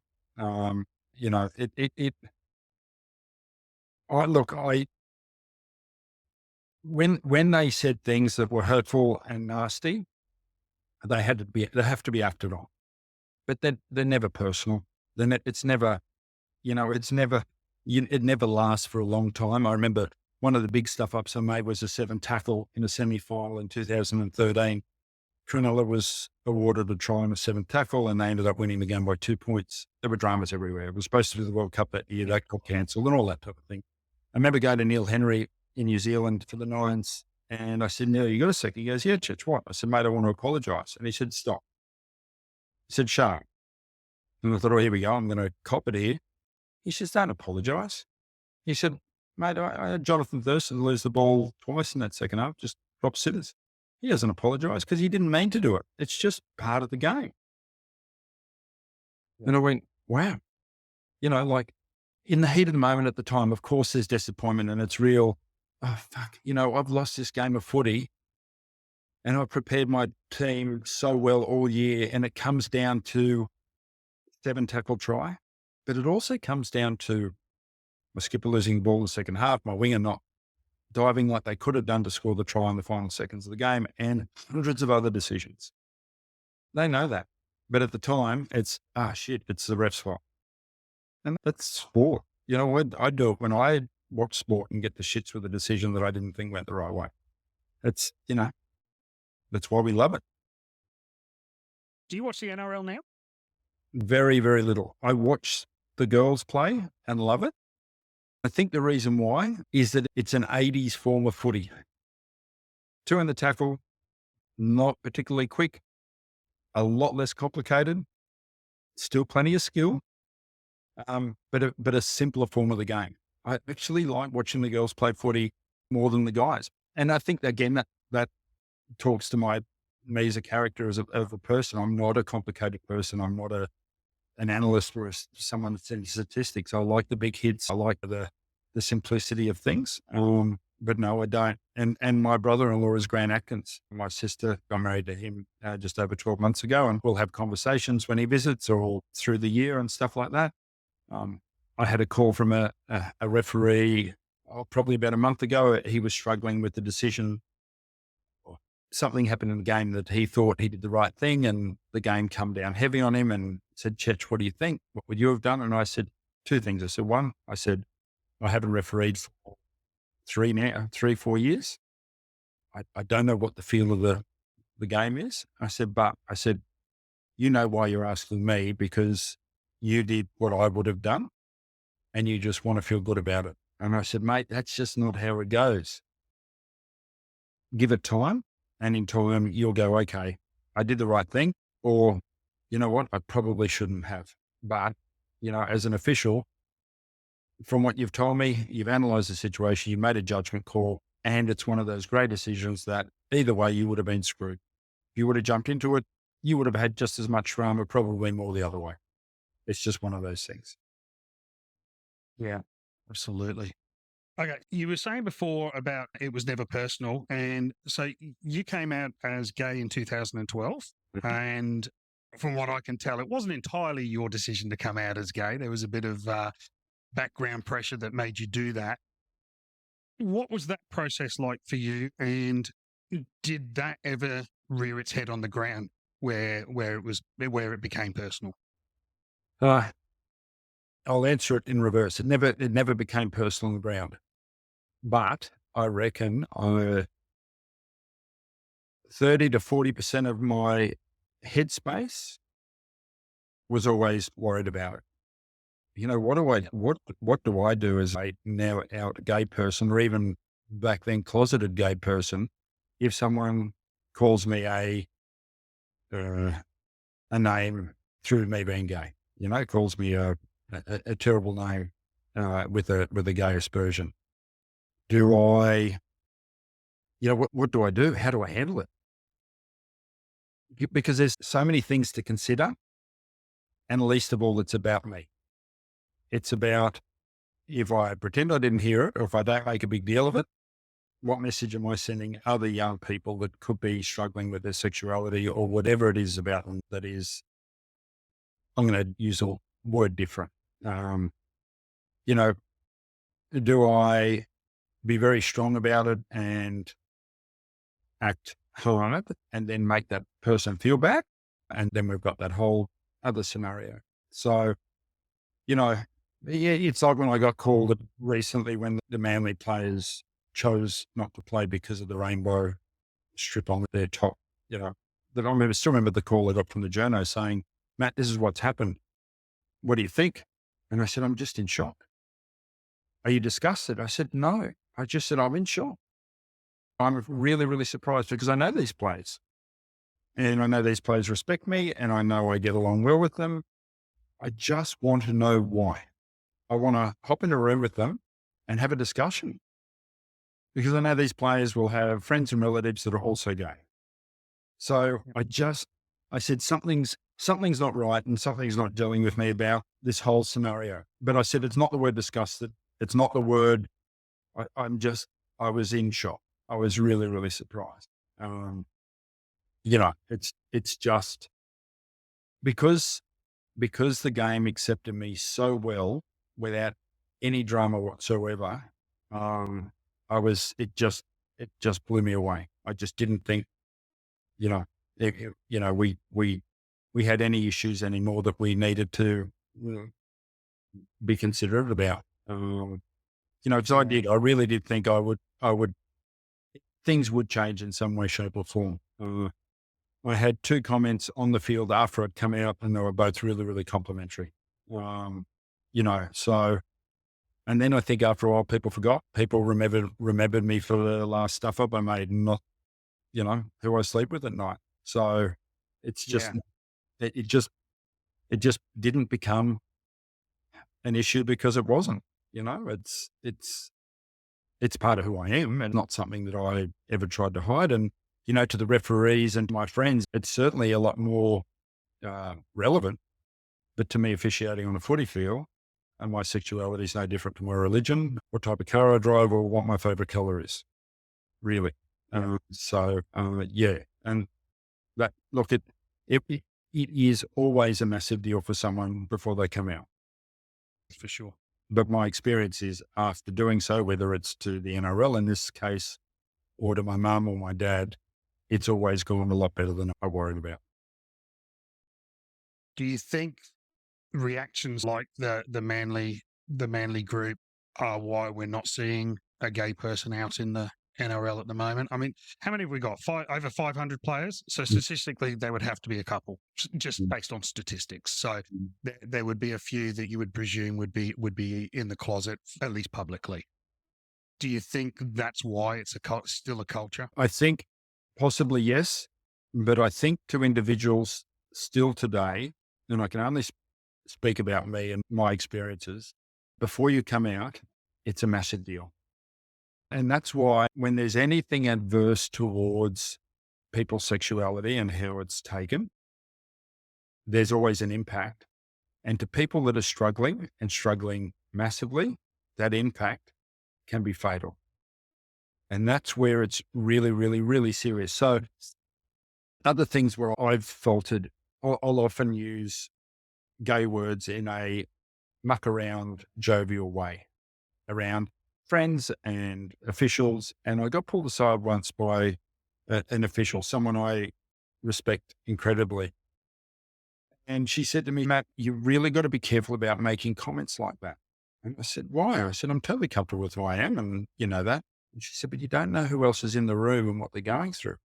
When they said things that were hurtful and nasty, they have to be acted on, but they're never personal. It never lasts for a long time. I remember one of the big stuff ups I made was a 7 tackle in a semi-final in 2013. Cronulla was awarded a try on a 7 tackle, and they ended up winning the game by 2 points. There were dramas everywhere. It was supposed to be the World Cup that year. That got cancelled and all that type of thing. I remember going to Neil Henry in New Zealand for the Nines, and I said, Neil, you got a sec? He goes, yeah, Chich, what? I said, mate, I want to apologise. And he said, stop. He said, sharp. And I thought, oh, here we go. I'm going to cop it here. He says, don't apologise. He said, mate, I had Jonathan Thurston lose the ball twice in that second half, just drop sitters. He doesn't apologise because he didn't mean to do it. It's just part of the game. And I went, wow. Like in the heat of the moment at the time, of course there's disappointment and it's real. Oh, fuck. I've lost this game of footy and I've prepared my team so well all year, and it comes down to 7 tackle try, but it also comes down to my skipper losing the ball in the second half, my winger not diving like they could have done to score the try in the final seconds of the game, and hundreds of other decisions. They know that. But at the time, it's, it's the ref's fault. And that's sport. I do it when I watch sport and get the shits with a decision that I didn't think went the right way. It's, that's why we love it. Do you watch the NRL now? Very, very little. I watch the girls play and love it. I think the reason why is that it's an 80s form of footy. 2 in the tackle, not particularly quick, a lot less complicated, still plenty of skill, but a simpler form of the game. I actually like watching the girls play footy more than the guys. And I think, again, that talks to me as a character, as a person. I'm not a complicated person. I'm not an analyst or someone that's in statistics. I like the big hits. I like the simplicity of things. But no, I don't. And my brother-in-law is Grant Atkins. My sister got married to him just over 12 months ago, and we'll have conversations when he visits or through the year and stuff like that. I had a call from a referee probably about a month ago. He was struggling with the decision. Something happened in the game that he thought he did the right thing, and the game come down heavy on him and said, Chech, what do you think? What would you have done? And I said 2 things. I said, one, I haven't refereed for 4 years. I don't know what the feel of the game is. I said, you know why you're asking me, because you did what I would have done and you just want to feel good about it. And I said, mate, that's just not how it goes. Give it time, and in time you'll go, okay, I did the right thing, or you know what, I probably shouldn't have. But, as an official, from what you've told me, you've analysed the situation, you made a judgment call, and it's one of those great decisions that either way you would have been screwed. If you would have jumped into it, you would have had just as much drama, probably more the other way. It's just one of those things. Yeah, absolutely. Okay, you were saying before about it was never personal, and so you came out as gay in 2012, and from what I can tell, it wasn't entirely your decision to come out as gay. There was a bit of background pressure that made you do that. What was that process like for you? And did that ever rear its head on the ground where it became personal? Uh, I'll answer it in reverse. It never became personal on the ground, but I reckon 30 to 40% of my headspace was always worried about it. You know, what do I do as a now out gay person, or even back then closeted gay person, if someone calls me uh, a name through me being gay? You know, calls me a terrible name with a gay aspersion. Do I, what do I do? How do I handle it? Because there's so many things to consider, and least of all, it's about me. It's about, if I pretend I didn't hear it, or if I don't make a big deal of it, what message am I sending other young people that could be struggling with their sexuality or whatever it is about them that is, I'm going to use a word different. You know, do I be very strong about it and act hard on it and then make that person feel bad? And then we've got that whole other scenario. So, yeah, it's like when I got called recently when the Manly players chose not to play because of the rainbow strip on their top, that still remember the call I got from the journo saying, "Matt, this is what's happened. What do you think?" And I said, "I'm just in shock." "Are you disgusted?" I said, "No." I just said, "I'm in shock. I'm really, really surprised because I know these players and I know these players respect me and I know I get along well with them. I just want to know why. I want to hop in a room with them and have a discussion because I know these players will have friends and relatives that are also gay." So I said, something's not right and something's not dealing with me about this whole scenario. But I said, it's not the word disgusted. It's not the word. I was in shock. I was really, really surprised. It's just because the game accepted me so well without any drama whatsoever. It just blew me away. I just didn't think, you know, we had any issues anymore that we needed to be considerate about. Because I really did think things would change in some way, shape or form. I had two comments on the field after I'd come out and they were both really, really complimentary. So, and then I think after a while people forgot, people remembered me for the last stuff up I made, not, who I sleep with at night. So it's just, it just didn't become an issue because it wasn't, it's part of who I am and not something that I ever tried to hide. And, to the referees and my friends, it's certainly a lot more relevant, but to me, officiating on a footy field and my sexuality is no different to my religion, what type of car I drive or what my favorite color is, really. Yeah. And that, look, it is always a massive deal for someone before they come out. For sure. But my experience is after doing so, whether it's to the NRL in this case, or to my mum or my dad, it's always gone a lot better than I worried about. Do you think reactions like the Manly group are why we're not seeing a gay person out in the NRL at the moment? I mean, how many have we got? Over 500 players. So statistically, there would have to be a couple, just based on statistics. So there would be a few that you would presume would be in the closet, at least publicly. Do you think that's why it's still a culture? I think possibly yes, but I think to individuals still today, and I can only speak about me and my experiences, before you come out, it's a massive deal. And that's why when there's anything adverse towards people's sexuality and how it's taken, there's always an impact. And to people that are struggling and struggling massively, that impact can be fatal. And that's where it's really, really, really serious. So other things where I've faltered, I'll often use gay words in a muck around jovial way around friends and officials. And I got pulled aside once by an official, someone I respect incredibly. And she said to me, Matt, you really got to be careful about making comments like that. And I said, why? I said, I'm totally comfortable with who I am. And you know that. And she said, but you don't know who else is in the room and what they're going through.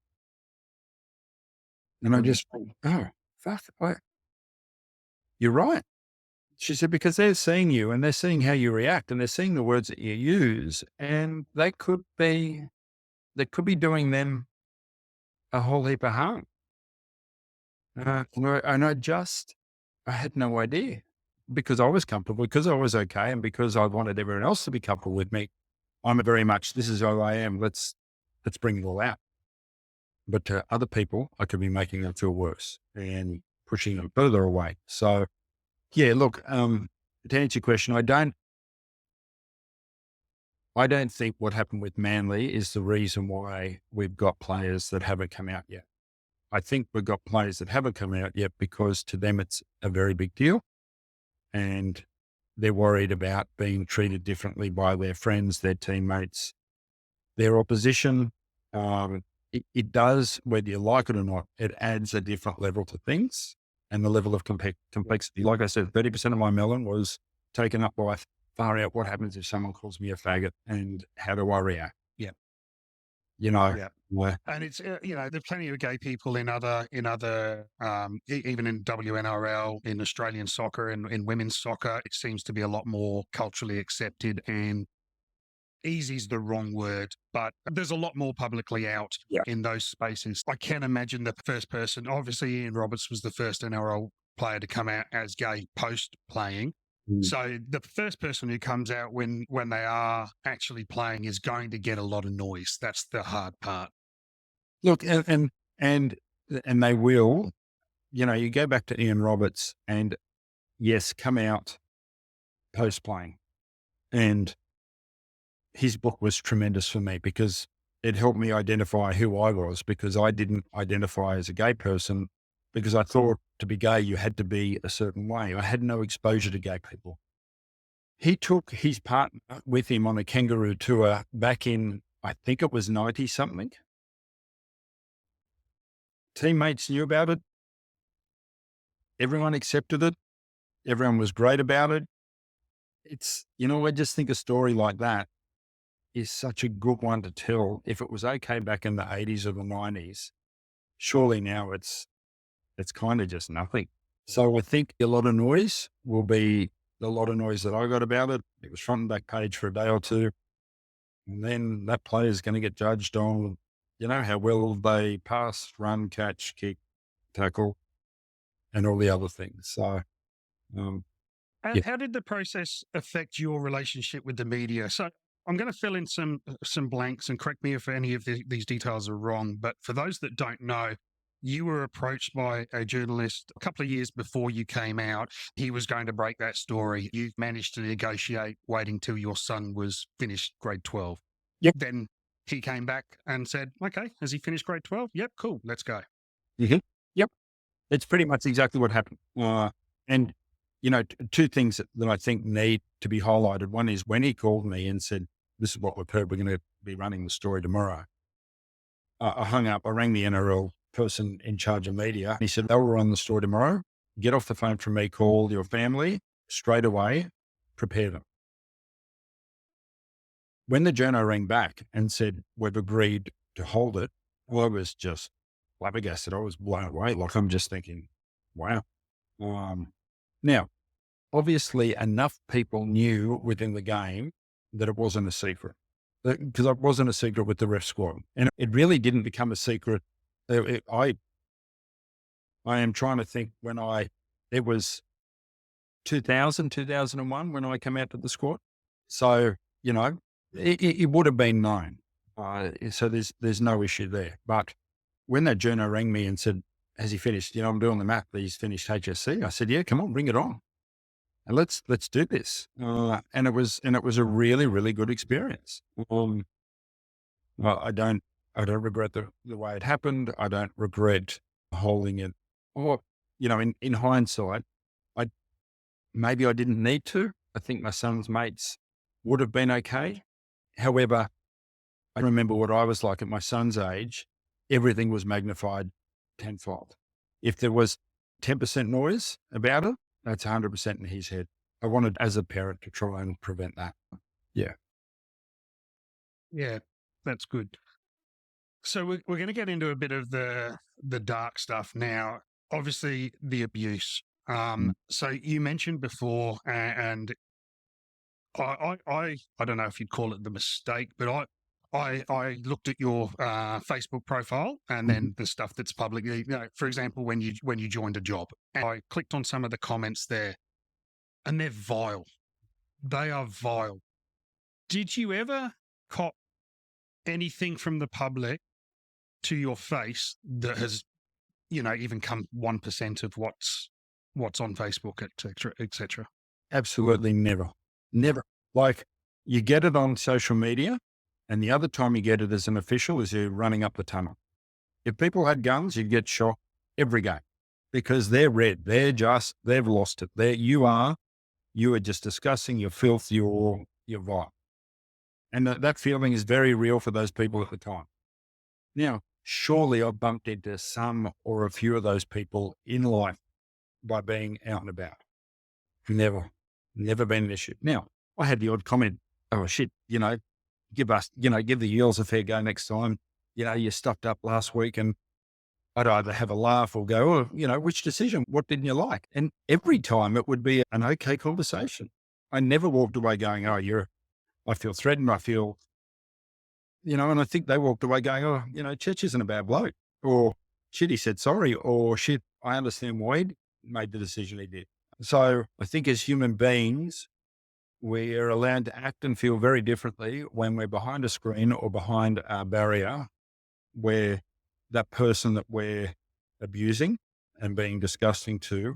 And I just went, oh, fuck, you're right. She said, because they're seeing you and they're seeing how you react and they're seeing the words that you use, and they could be doing them a whole heap of harm. I had no idea because I was comfortable, because I was okay, and because I wanted everyone else to be comfortable with me. I'm very much, this is who I am. Let's bring it all out. But to other people, I could be making them feel worse and pushing them further away. So yeah, look, to answer your question, I don't think what happened with Manly is the reason why we've got players that haven't come out yet. I think we've got players that haven't come out yet because to them it's a very big deal and they're worried about being treated differently by their friends, their teammates, their opposition. It does, whether you like it or not, it adds a different level to things and the level of complexity. Like I said, 30% of my melon was taken up by far out. What happens if someone calls me a faggot and how do I react? Yeah. You know, Yeah. And it's, there's plenty of gay people in other, even in WNRL, in Australian soccer and in women's soccer, it seems to be a lot more culturally accepted, and easy is the wrong word, but there's a lot more publicly out in those spaces. I can imagine the first person, obviously Ian Roberts was the first NRL player to come out as gay post playing. So the first person who comes out when they are actually playing is going to get a lot of noise. That's the hard part. look, and they will, you go back to Ian Roberts and yes, come out post playing, and his book was tremendous for me because it helped me identify who I was, because I didn't identify as a gay person because I thought to be gay, you had to be a certain way. I had no exposure to gay people. He took his partner with him on a kangaroo tour back in, I think it was 90 something. Teammates knew about it. Everyone accepted it. Everyone was great about it. I just think a story like that is such a good one to tell. If it was okay back in the 80s or the 90s, surely now it's kind of just nothing. So I think a lot of noise will be a lot of noise that I got about it. It was front and back page for a day or two. And then that player is going to get judged on, how well they pass, run, catch, kick, tackle, and all the other things. So, yeah. How did the process affect your relationship with the media? So I'm going to fill in some blanks, and correct me if any of these details are wrong. But for those that don't know, you were approached by a journalist a couple of years before you came out. He was going to break that story. You managed to negotiate waiting till your son was finished grade 12. Yep. Then he came back and said, okay, has he finished grade 12? Yep, cool, let's go. Mm-hmm. Yep. It's pretty much exactly what happened. And two things that I think need to be highlighted. One is when he called me and said, this is what we've heard, we're going to be running the story tomorrow. I hung up, I rang the NRL person in charge of media. He said, they'll run the story tomorrow. Get off the phone from me, call your family straight away, prepare them. When the journo rang back and said, we've agreed to hold it, I was just flabbergasted. I was blown away. Like, I'm just thinking, wow. Now, obviously enough people knew within the game that it wasn't a secret, because it wasn't a secret with the ref squad, and it really didn't become a secret. I am trying to think it was 2001 when I came out to the squad. So, it would have been known. So there's no issue there. But when that journo rang me and said, has he finished? I'm doing the math. He's finished HSC. I said, yeah, come on, bring it on. And let's do this. And it was a really, really good experience. Well, I don't regret the way it happened. I don't regret holding it. Or, in hindsight, maybe I didn't need to. I think my son's mates would have been okay. However, I remember what I was like at my son's age. Everything was magnified tenfold. If there was 10% noise about it, that's 100% in his head. I wanted, as a parent, to try and prevent that. Yeah. Yeah, that's good. So we're going to get into a bit of the dark stuff now. Obviously, the abuse. So you mentioned before, and I don't know if you'd call it the mistake, but I looked at your Facebook profile and then the stuff that's publicly, for example, when you joined a job, and I clicked on some of the comments there, and they're vile. They are vile. Did you ever cop anything from the public to your face that has, even come 1% of what's on Facebook, etc., etc.? Absolutely never. Never. Like, you get it on social media, and the other time you get it as an official is you're running up the tunnel. If people had guns, you'd get shot every game because they're red. They've lost it. You are just discussing your filth, your vile. And that feeling is very real for those people at the time. Now, surely I've bumped into some or a few of those people in life by being out and about. Never been an issue. Now, I had the odd comment, oh shit, give the Eels a fair go next time. You stuffed up last week, and I'd either have a laugh or go, oh, which decision? What didn't you like? And every time it would be an okay conversation. I never walked away going, oh, I feel threatened. I feel, and I think they walked away going, oh, Chech isn't a bad bloke, or shit, he said sorry, or shit, I understand why he made the decision he did. So I think as human beings, we're allowed to act and feel very differently when we're behind a screen or behind a barrier where that person that we're abusing and being disgusting to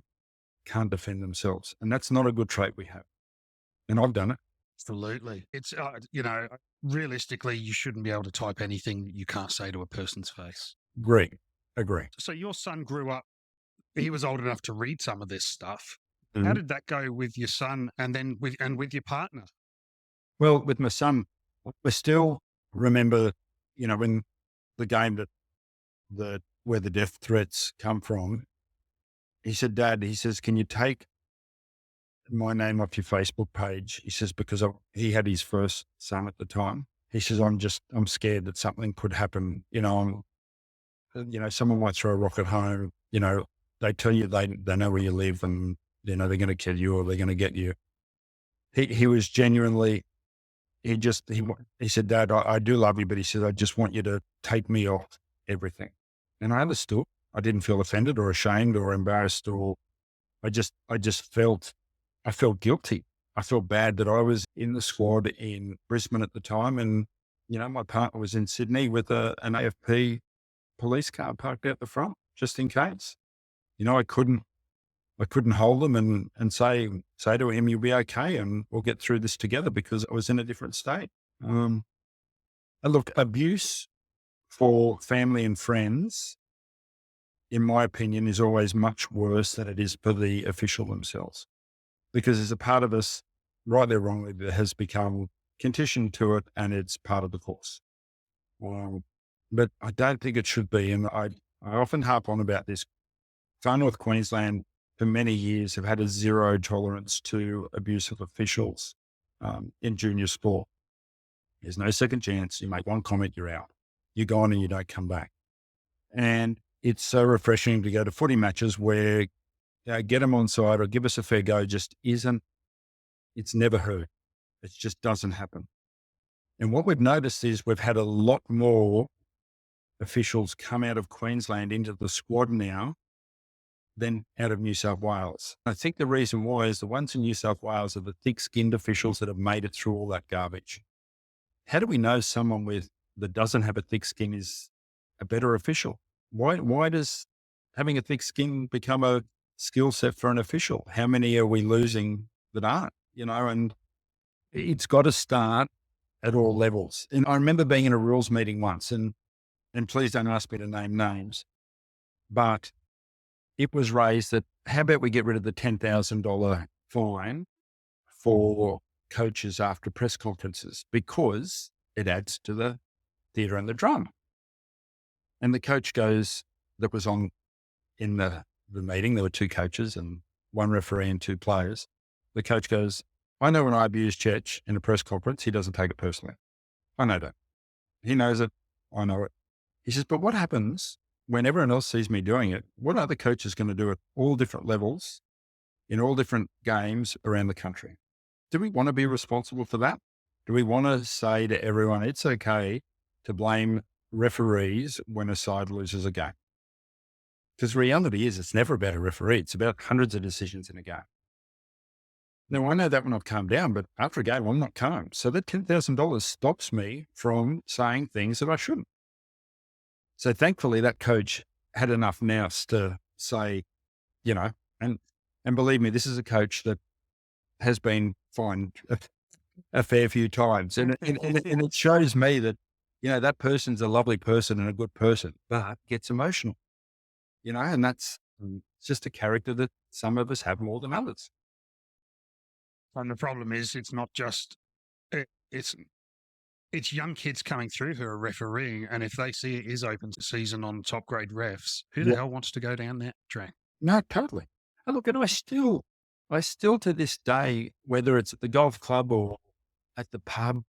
can't defend themselves. And that's not a good trait we have. And I've done it. Absolutely. It's, realistically, you shouldn't be able to type anything that you can't say to a person's face. Agree. So your son grew up, he was old enough to read some of this stuff. Mm-hmm. How did that go with your son and then with your partner? Well, with my son, I still remember, when the game where the death threats come from, he said, Dad, he says, can you take my name off your Facebook page? He says, because he had his first son at the time. He says, I'm scared that something could happen. Someone might throw a rock at home. They tell you they know where you live, and, they're going to kill you or they're going to get you. He was genuinely, he said, Dad, I do love you, but he said, I just want you to take me off everything. And I understood. I didn't feel offended or ashamed or embarrassed, or I felt guilty. I felt bad that I was in the squad in Brisbane at the time. And, my partner was in Sydney with an AFP police car parked out the front, just in case. I couldn't hold them and say to him, you'll be okay and we'll get through this together, because I was in a different state. And look, abuse for family and friends, in my opinion, is always much worse than it is for the official themselves, because there's a part of us, rightly or wrongly, that has become conditioned to it, and it's part of the course. But I don't think it should be. And I often harp on about this. Far North Queensland, for many years, have had a zero tolerance to abusive officials in junior sport. There's no second chance. You make one comment, you're out. You're gone and you don't come back. And it's so refreshing to go to footy matches where get them on side or give us a fair go it's never heard. It just doesn't happen. And what we've noticed is we've had a lot more officials come out of Queensland into the squad now than out of New South Wales. I think the reason why is the ones in New South Wales are the thick-skinned officials that have made it through all that garbage. How do we know someone that doesn't have a thick skin is a better official? Why does having a thick skin become a skill set for an official? How many are we losing that aren't? And it's got to start at all levels. And I remember being in a rules meeting once, and please don't ask me to name names, but it was raised that how about we get rid of the $10,000 fine for coaches after press conferences because it adds to the theatre and the drama. And the coach goes, that was on in the meeting, there were two coaches and one referee and two players. The coach goes, I know when I abuse Chech in a press conference, he doesn't take it personally. I know that. He knows it. I know it. He says, but what happens when everyone else sees me doing it? What are the coaches going to do at all different levels in all different games around the country? Do we want to be responsible for that? Do we want to say to everyone, it's okay to blame referees when a side loses a game? Because the reality is it's never about a referee. It's about hundreds of decisions in a game. Now, I know that when I've calmed down, but after a game, I'm not calm. So that $10,000 stops me from saying things that I shouldn't. So thankfully, that coach had enough nous to say, you know, and believe me, this is a coach that has been fined a fair few times. And it shows me that, you know, that person's a lovely person and a good person, but gets emotional, you know, and that's just a character that some of us have more than others. And the problem is, it's not just it's young kids coming through who are refereeing, and if they see it is open season on top grade refs, who the hell wants to go down that track? No, totally. And look, and I still to this day, whether it's at the golf club or at the pub,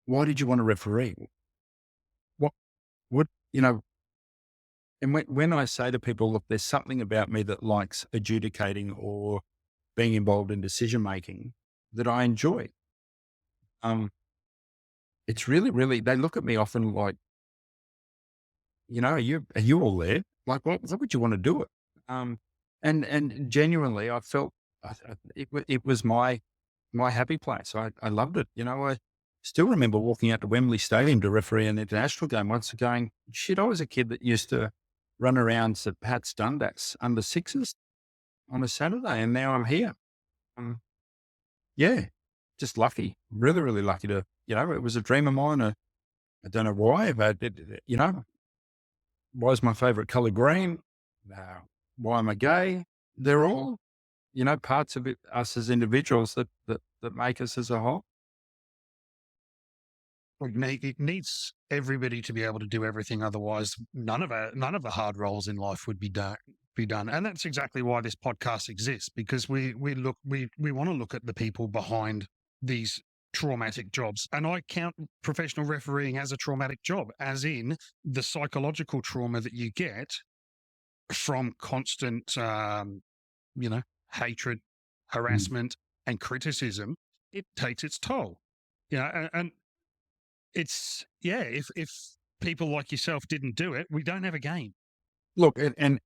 why did you want to referee? What you know? And when I say to people, look, there's something about me that likes adjudicating or being involved in decision making that I enjoy. It's really, really, they look at me often like, you know, are you all there? Like, why would you want to do it? And genuinely, I felt it was my happy place. I loved it. You know, I still remember walking out to Wembley Stadium to referee an international game once and going, shit, I was a kid that used to run around to Pat's Dundas under sixes on a Saturday, and now I'm here. Yeah, just lucky, really, really lucky to, you know, it was a dream of mine. I don't know why, but you know, why is my favorite color green? Why am I gay? They're all, you know, parts of us as individuals that make us as a whole. It needs everybody to be able to do everything. Otherwise, none of the hard roles in life would be done. And that's exactly why this podcast exists, because we want to look at the people behind these traumatic jobs. And I count professional refereeing as a traumatic job, as in the psychological trauma that you get from constant, you know, hatred, harassment, and criticism. It takes its toll. You know, and it's, yeah, if people like yourself didn't do it, we don't have a game. Look, and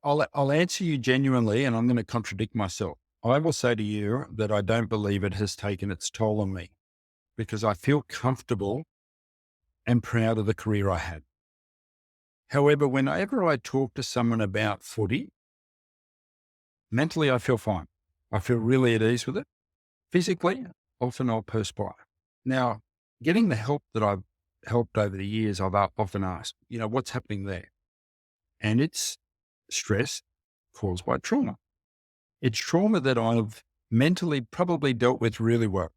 I'll answer you genuinely, and I'm going to contradict myself. I will say to you that I don't believe it has taken its toll on me because I feel comfortable and proud of the career I had. However, whenever I talk to someone about footy, mentally I feel fine. I feel really at ease with it. Physically, often I'll perspire. Now, getting the help that I've helped over the years, I've often asked, you know, what's happening there? And it's stress caused by trauma. It's trauma that I've mentally probably dealt with really well,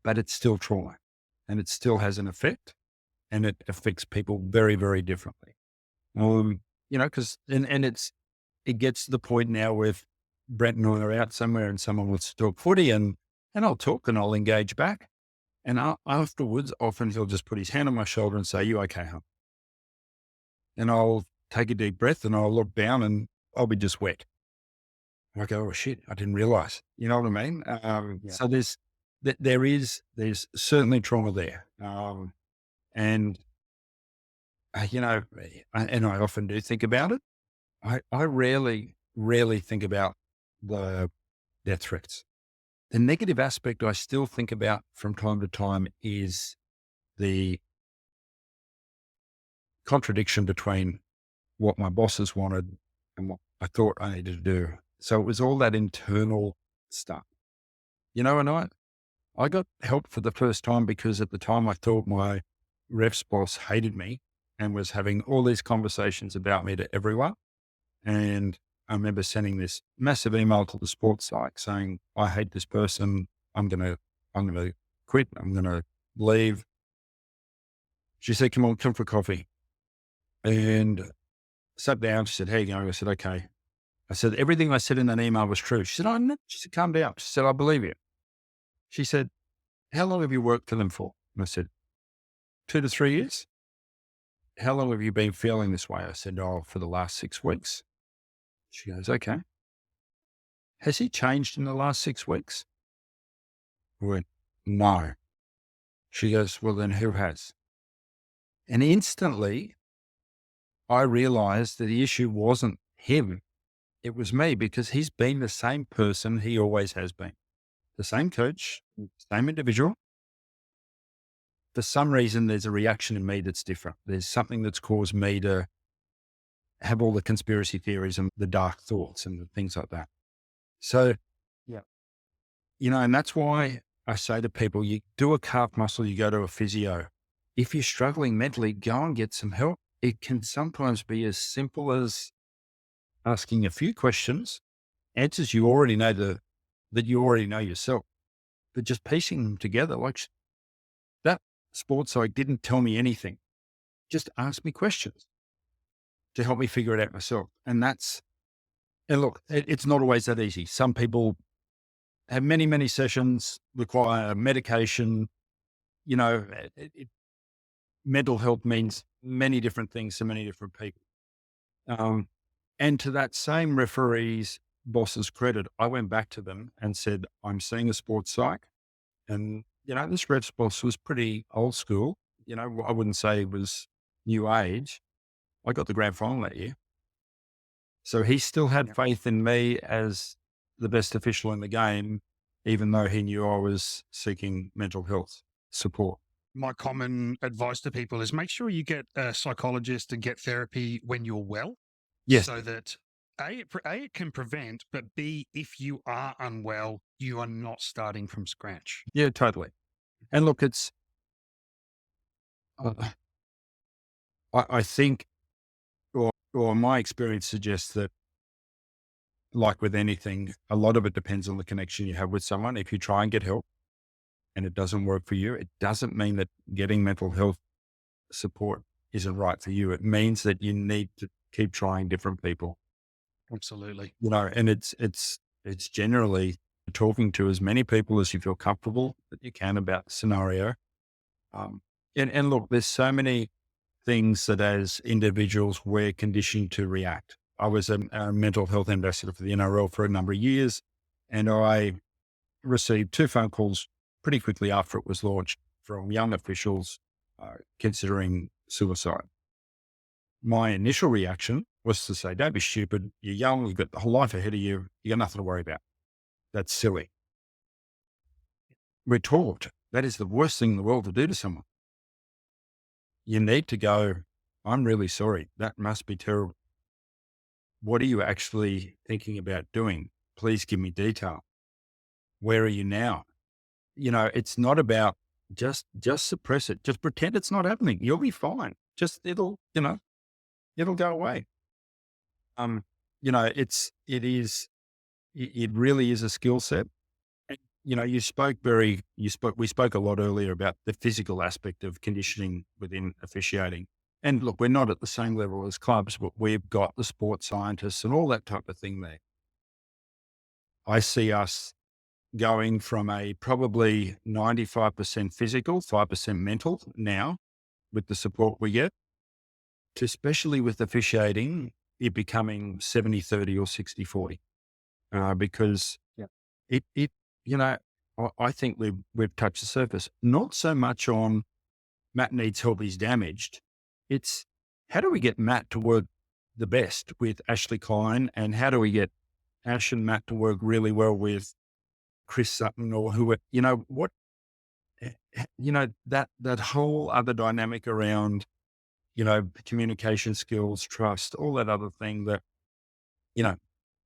but it's still trauma and it still has an effect and it affects people very, very differently. You know, cause, and it gets to the point now where Brent and I are out somewhere and someone wants to talk footy and I'll talk and I'll engage back. And afterwards, often he'll just put his hand on my shoulder and say, you okay, huh? And I'll take a deep breath and I'll look down and I'll be just wet. I go, oh shit, I didn't realize, you know what I mean? So there's certainly trauma there. And you know, and I often do think about it. I rarely think about the death threats. The negative aspect I still think about from time to time is the contradiction between what my bosses wanted and what I thought I needed to do. So it was all that internal stuff, you know, and I got help for the first time because at the time I thought my ref's boss hated me and was having all these conversations about me to everyone. And I remember sending this massive email to the sports psych saying, I hate this person. I'm going to quit. I'm going to leave. She said, come on, come for coffee. And sat down. She said, how you going? I said, okay. I said, everything I said in that email was true. She said, oh, no. She said, calm down. She said, I believe you. She said, how long have you worked for them for? And I said, 2 to 3 years. How long have you been feeling this way? I said, oh, for the last 6 weeks. She goes, okay. Has he changed in the last 6 weeks? I went, no. She goes, well, then who has? And instantly I realized that the issue wasn't him. It was me, because he's been the same person he always has been. The same coach, same individual. For some reason, there's a reaction in me that's different. There's something that's caused me to have all the conspiracy theories and the dark thoughts and the things like that. So, yeah, and that's why I say to people, you do a calf muscle, you go to a physio. If you're struggling mentally, go and get some help. It can sometimes be as simple as asking a few questions, answers you already know that you already know yourself, but just piecing them together. Like that sports psych didn't tell me anything. Just ask me questions to help me figure it out myself. And look, it's not always that easy. Some people have many, many sessions, require medication. Mental health means many different things to many different people. And to that same referee's boss's credit, I went back to them and said, I'm seeing a sports psych. And, this ref's boss was pretty old school. I wouldn't say it was new age. I got the grand final that year. So he still had faith in me as the best official in the game, even though he knew I was seeking mental health support. My common advice to people is make sure you get a psychologist and get therapy when you're well. Yes. So that it can prevent, but B, if you are unwell, you are not starting from scratch. Yeah, totally. And look, it's, I think, or my experience suggests that, like with anything, a lot of it depends on the connection you have with someone. If you try and get help and it doesn't work for you, it doesn't mean that getting mental health support isn't right for you. It means that you need to keep trying different people. Absolutely. And it's generally talking to as many people as you feel comfortable that you can about the scenario. And look, there's so many things that as individuals we're conditioned to react. I was a mental health ambassador for the NRL for a number of years, and I received 2 phone calls pretty quickly after it was launched from young officials considering suicide. My initial reaction was to say, don't be stupid. You're young. You've got the whole life ahead of you. You got nothing to worry about. That's silly. We're taught that is the worst thing in the world to do to someone. You need to go, I'm really sorry. That must be terrible. What are you actually thinking about doing? Please give me detail. Where are you now? It's not about just suppress it. Just pretend it's not happening. You'll be fine. It'll go away. It really is a skill set. And, we spoke a lot earlier about the physical aspect of conditioning within officiating. And look, we're not at the same level as clubs, but we've got the sports scientists and all that type of thing there. I see us going from a probably 95% physical, 5% mental now with the support we get, to especially with officiating, it becoming 70-30 or 60-40. Because I think we've touched the surface. Not so much on Matt needs help, he's damaged. It's how do we get Matt to work the best with Ashley Klein, and how do we get Ash and Matt to work really well with Chris Sutton or that whole other dynamic around, communication skills, trust, all that other thing that,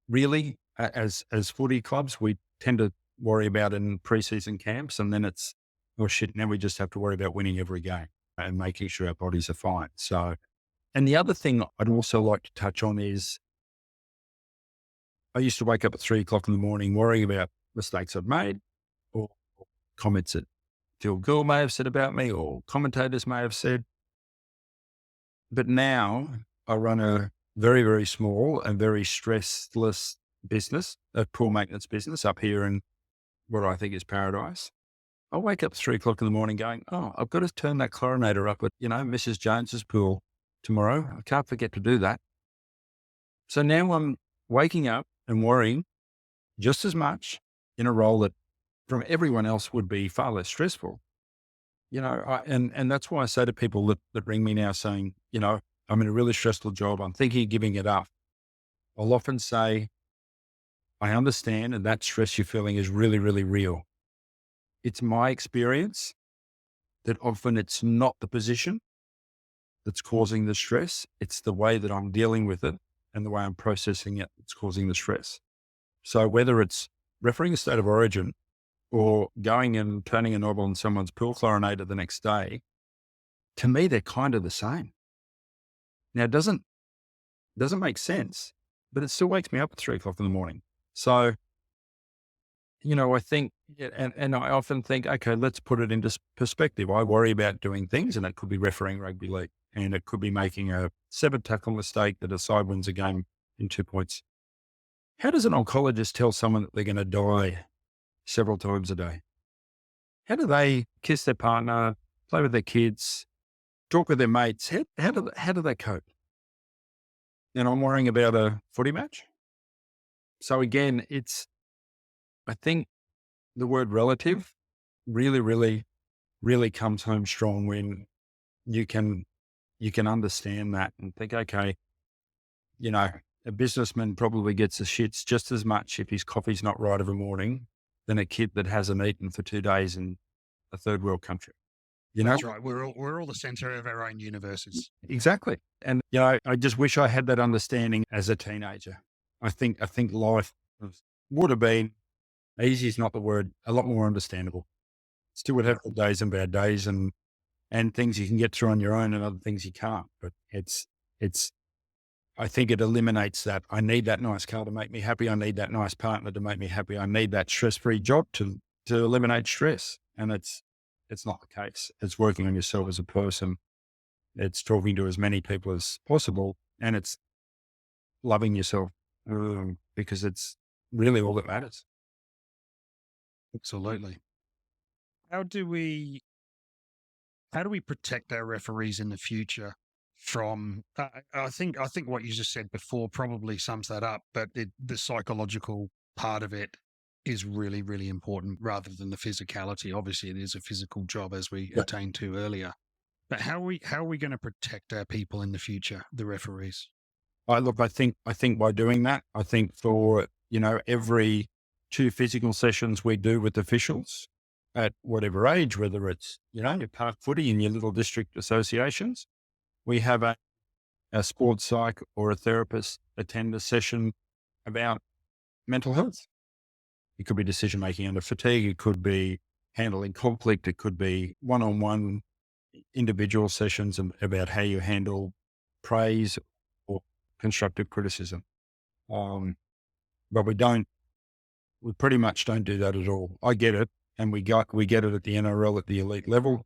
really as footy clubs, we tend to worry about in preseason camps. And then it's, oh shit, now we just have to worry about winning every game and making sure our bodies are fine. So, and the other thing I'd also like to touch on is I used to wake up at 3 o'clock in the morning worrying about mistakes I'd made or comments that Phil Gill may have said about me or commentators may have said. But now I run a very, very small and very stressless business, a poor maintenance business up here in what I think is paradise. I wake up at 3 o'clock in the morning going, oh, I've got to turn that chlorinator up at, Mrs. Jones's pool tomorrow. I can't forget to do that. So now I'm waking up and worrying just as much in a role that from everyone else would be far less stressful. And that's why I say to people that ring me now saying, I'm in a really stressful job. I'm thinking of giving it up. I'll often say, I understand. And that stress you're feeling is really, really real. It's my experience that often it's not the position that's causing the stress. It's the way that I'm dealing with it and the way I'm processing it that's causing the stress. So whether it's refereeing a state of origin or going and turning a knob on someone's pool chlorinator the next day, to me, they're kind of the same. Now, it doesn't make sense, but it still wakes me up at 3 o'clock in the morning. So, I think, and I often think, okay, let's put it into perspective. I worry about doing things, and it could be refereeing rugby league, and it could be making a 7-tackle mistake that a side wins a game in 2 points. How does an oncologist tell someone that they're going to die several times a day? How do they kiss their partner, play with their kids, talk with their mates? How do they cope? And I'm worrying about a footy match. So again, I think the word relative really, really, really comes home strong when you can understand that and think, okay, a businessman probably gets the shits just as much if his coffee's not right of a morning than a kid that hasn't eaten for 2 days in a third world country. That's right. We're all the center of our own universes. Exactly. And, I just wish I had that understanding as a teenager. I think life would have been, easy is not the word, a lot more understandable. Still would have good days and bad days and things you can get through on your own and other things you can't. But I think it eliminates that. I need that nice car to make me happy. I need that nice partner to make me happy. I need that stress-free job to eliminate stress. And it's not the case. It's working on yourself as a person. It's talking to as many people as possible. And it's loving yourself because it's really all that matters. Absolutely. How do we protect our referees in the future from, I think what you just said before probably sums that up, but the psychological part of it is really, really important rather than the physicality. Obviously it is a physical job as we attained to earlier, but how are we going to protect our people in the future, the referees? I think by doing that, I think for, every 2 physical sessions we do with officials at whatever age, whether it's, your park footy in your little district associations, we have a sports psych or a therapist attend a session about mental health. It could be decision-making under fatigue. It could be handling conflict. It could be one-on-one individual sessions about how you handle praise or constructive criticism. But we pretty much don't do that at all. I get it. And we get it at the NRL at the elite level,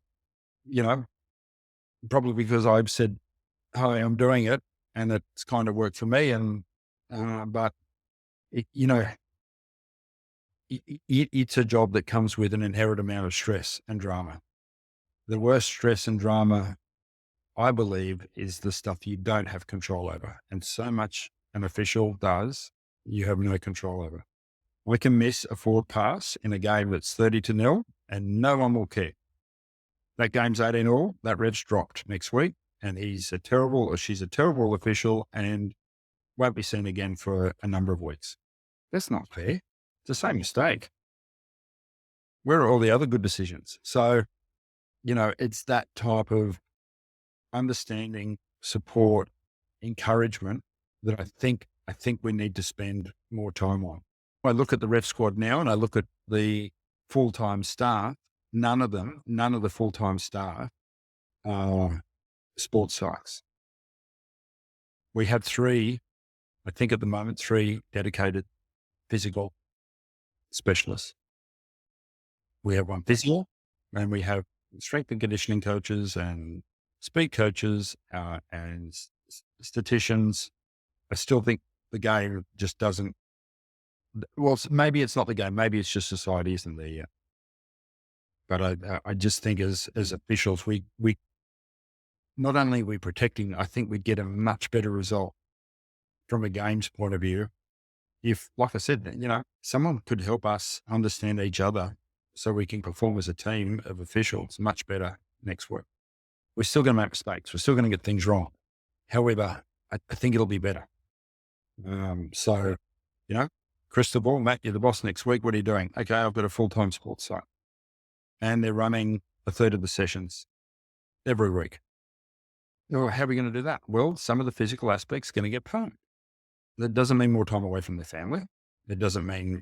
probably because I've said, hi, I'm doing it. And it's kind of worked for me. And, but it's a job that comes with an inherent amount of stress and drama. The worst stress and drama, I believe, is the stuff you don't have control over. And so much an official does, you have no control over. We can miss a forward pass in a game that's 30-0 and no one will care. That game's 18-all, that ref's dropped next week and he's a terrible or she's a terrible official and won't be seen again for a number of weeks. That's not fair. It's the same mistake. Where are all the other good decisions? So, it's that type of understanding, support, encouragement that I think we need to spend more time on. I look at the ref squad now and I look at the full-time staff. None of the full-time staff are sports psychs. We have 3, I think at the moment, 3 dedicated physical specialists. We have one physical, and we have strength and conditioning coaches and speed coaches and statisticians. I still think the game just doesn't. Well, maybe it's not the game. Maybe it's just society isn't there yet. But I just think as officials, we not only are we protecting, I think we'd get a much better result from a games point of view if, like I said, someone could help us understand each other so we can perform as a team of officials much better next week. We're still going to make mistakes. We're still going to get things wrong. However, I think it'll be better. So, crystal ball, Matt, you're the boss next week. What are you doing? Okay, I've got a full-time sports site and they're running a third of the sessions every week. Oh, how are we going to do that? Well, some of the physical aspects are going to get paid. That doesn't mean more time away from their family. It doesn't mean,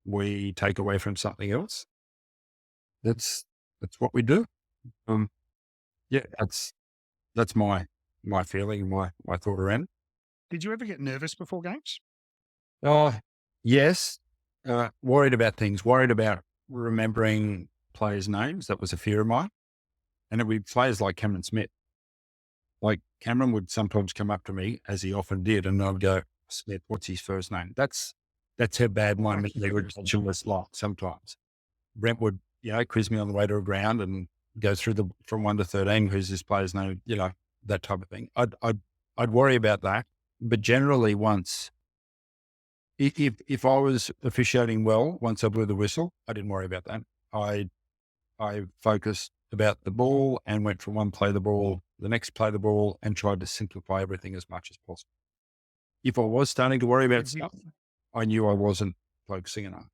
we take away from something else. That's what we do. That's my feeling, my thought around it. Did you ever get nervous before games? Oh, yes. Worried about things, worried about remembering players' names. That was a fear of mine. And it would be players like Cameron Smith. Like Cameron would sometimes come up to me, as he often did, and I'd go, Smith, what's his first name? That's how bad my memory retention was like sometimes. Brent would, quiz me on the way to a ground and go through from 1 to 13, who's this player's name, that type of thing. I'd worry about that. But generally if I was officiating well, once I blew the whistle, I didn't worry about that. I focused about the ball and went from one play the ball, the next play the ball, and tried to simplify everything as much as possible. If I was starting to worry about stuff, I knew I wasn't focusing enough.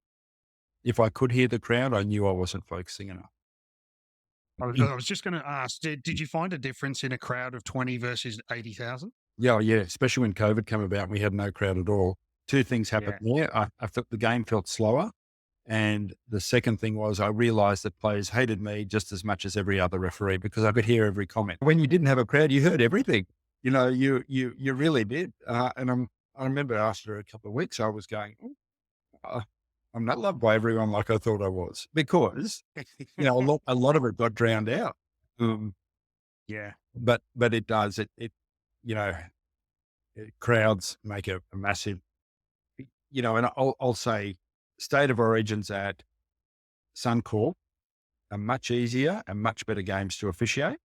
If I could hear the crowd, I knew I wasn't focusing enough. I was just going to ask, did you find a difference in a crowd of 20 versus 80,000? Yeah, especially when COVID came about and we had no crowd at all. Two things happened there. I felt the game felt slower. And the second thing was I realized that players hated me just as much as every other referee because I could hear every comment. When you didn't have a crowd, you heard everything. You really did. And I remember after a couple of weeks, I was going, I'm not loved by everyone like I thought I was because, a lot of it got drowned out. But it does. Crowds make a massive, and I'll say State of Origins at Suncorp are much easier and much better games to officiate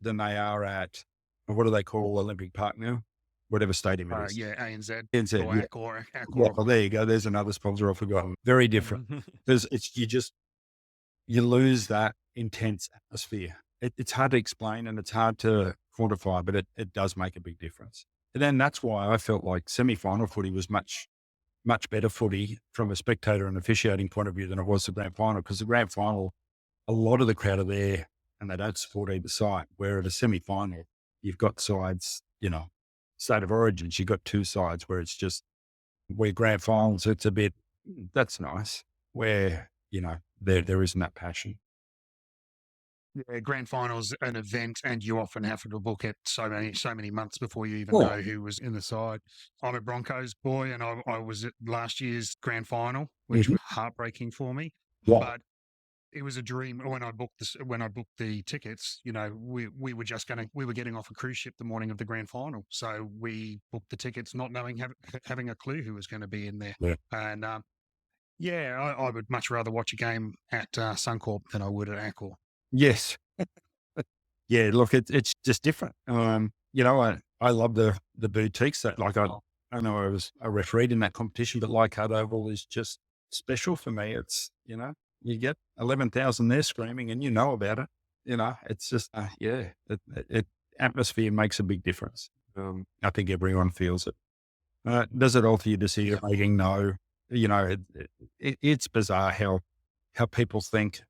than they are at, what do they call Olympic Park now? Whatever stadium it is. ANZ. ANZ, or Accor. Well, there you go. There's another sponsor I've forgotten. Very different. Because you lose that intense atmosphere. It's hard to explain and it's hard to quantify, but it does make a big difference. And then that's why I felt like semi-final footy was much better footy from a spectator and officiating point of view than it was the grand final, because the grand final, a lot of the crowd are there and they don't support either side. Where at a semi-final, you've got sides, State of Origins, you've got two sides where it's just, where grand finals, it's a bit, that's nice, where, there isn't that passion. Yeah, grand finals an event, and you often have to book it so many months before you even know who was in the side. I'm a Broncos boy, and I was at last year's grand final, which was heartbreaking for me. Yeah. But it was a dream when I booked the tickets. We were getting off a cruise ship the morning of the grand final, so we booked the tickets not knowing, having a clue who was going to be in there. Yeah. And I would much rather watch a game at Suncorp than I would at Accor. Yes. Yeah, look, it's just different. I love the boutiques that, like, I know I was a referee in that competition, but Leichhardt Oval is just special for me. It's, you get 11,000 there screaming and about it. It's just, atmosphere makes a big difference. I think everyone feels it. Does it alter your decision making? No. It's bizarre how people think.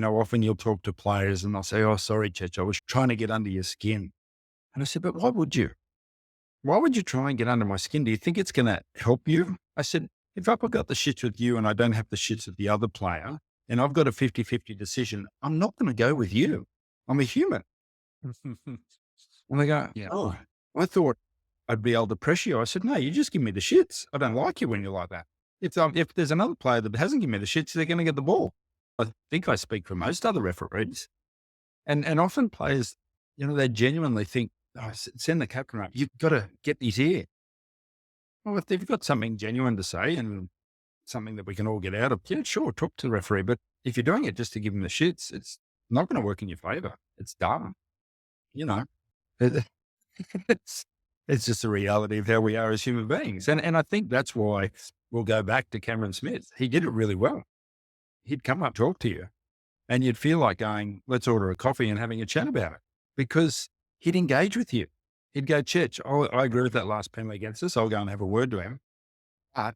Often you'll talk to players and they'll say, "Oh, sorry, Chechen, I was trying to get under your skin." And I said, "But why would you? Why would you try and get under my skin? Do you think it's going to help you?" I said, "If I've got the shits with you and I don't have the shits with the other player and I've got a 50-50 decision, I'm not going to go with you. I'm a human." And they go, "Oh, I thought I'd be able to pressure you. I said, no, you just give me the shits. I don't like you when you're like that. If there's another player that hasn't given me the shits, they're going to get the ball. I think I speak for most other referees. And often players, they genuinely think, oh, send the captain up. You've got to get his ear. Well, if they've got something genuine to say and something that we can all get out of, yeah, sure, talk to the referee. But if you're doing it just to give him the shits, it's not going to work in your favor. It's dumb. It- it's just the reality of how we are as human beings. And I think that's why we'll go back to Cameron Smith. He did it really well. He'd come up, talk to you, and you'd feel like going, let's order a coffee and having a chat about it, because he'd engage with you. He'd go, Chech, I agree with that last penalty against us. I'll go and have a word to him. But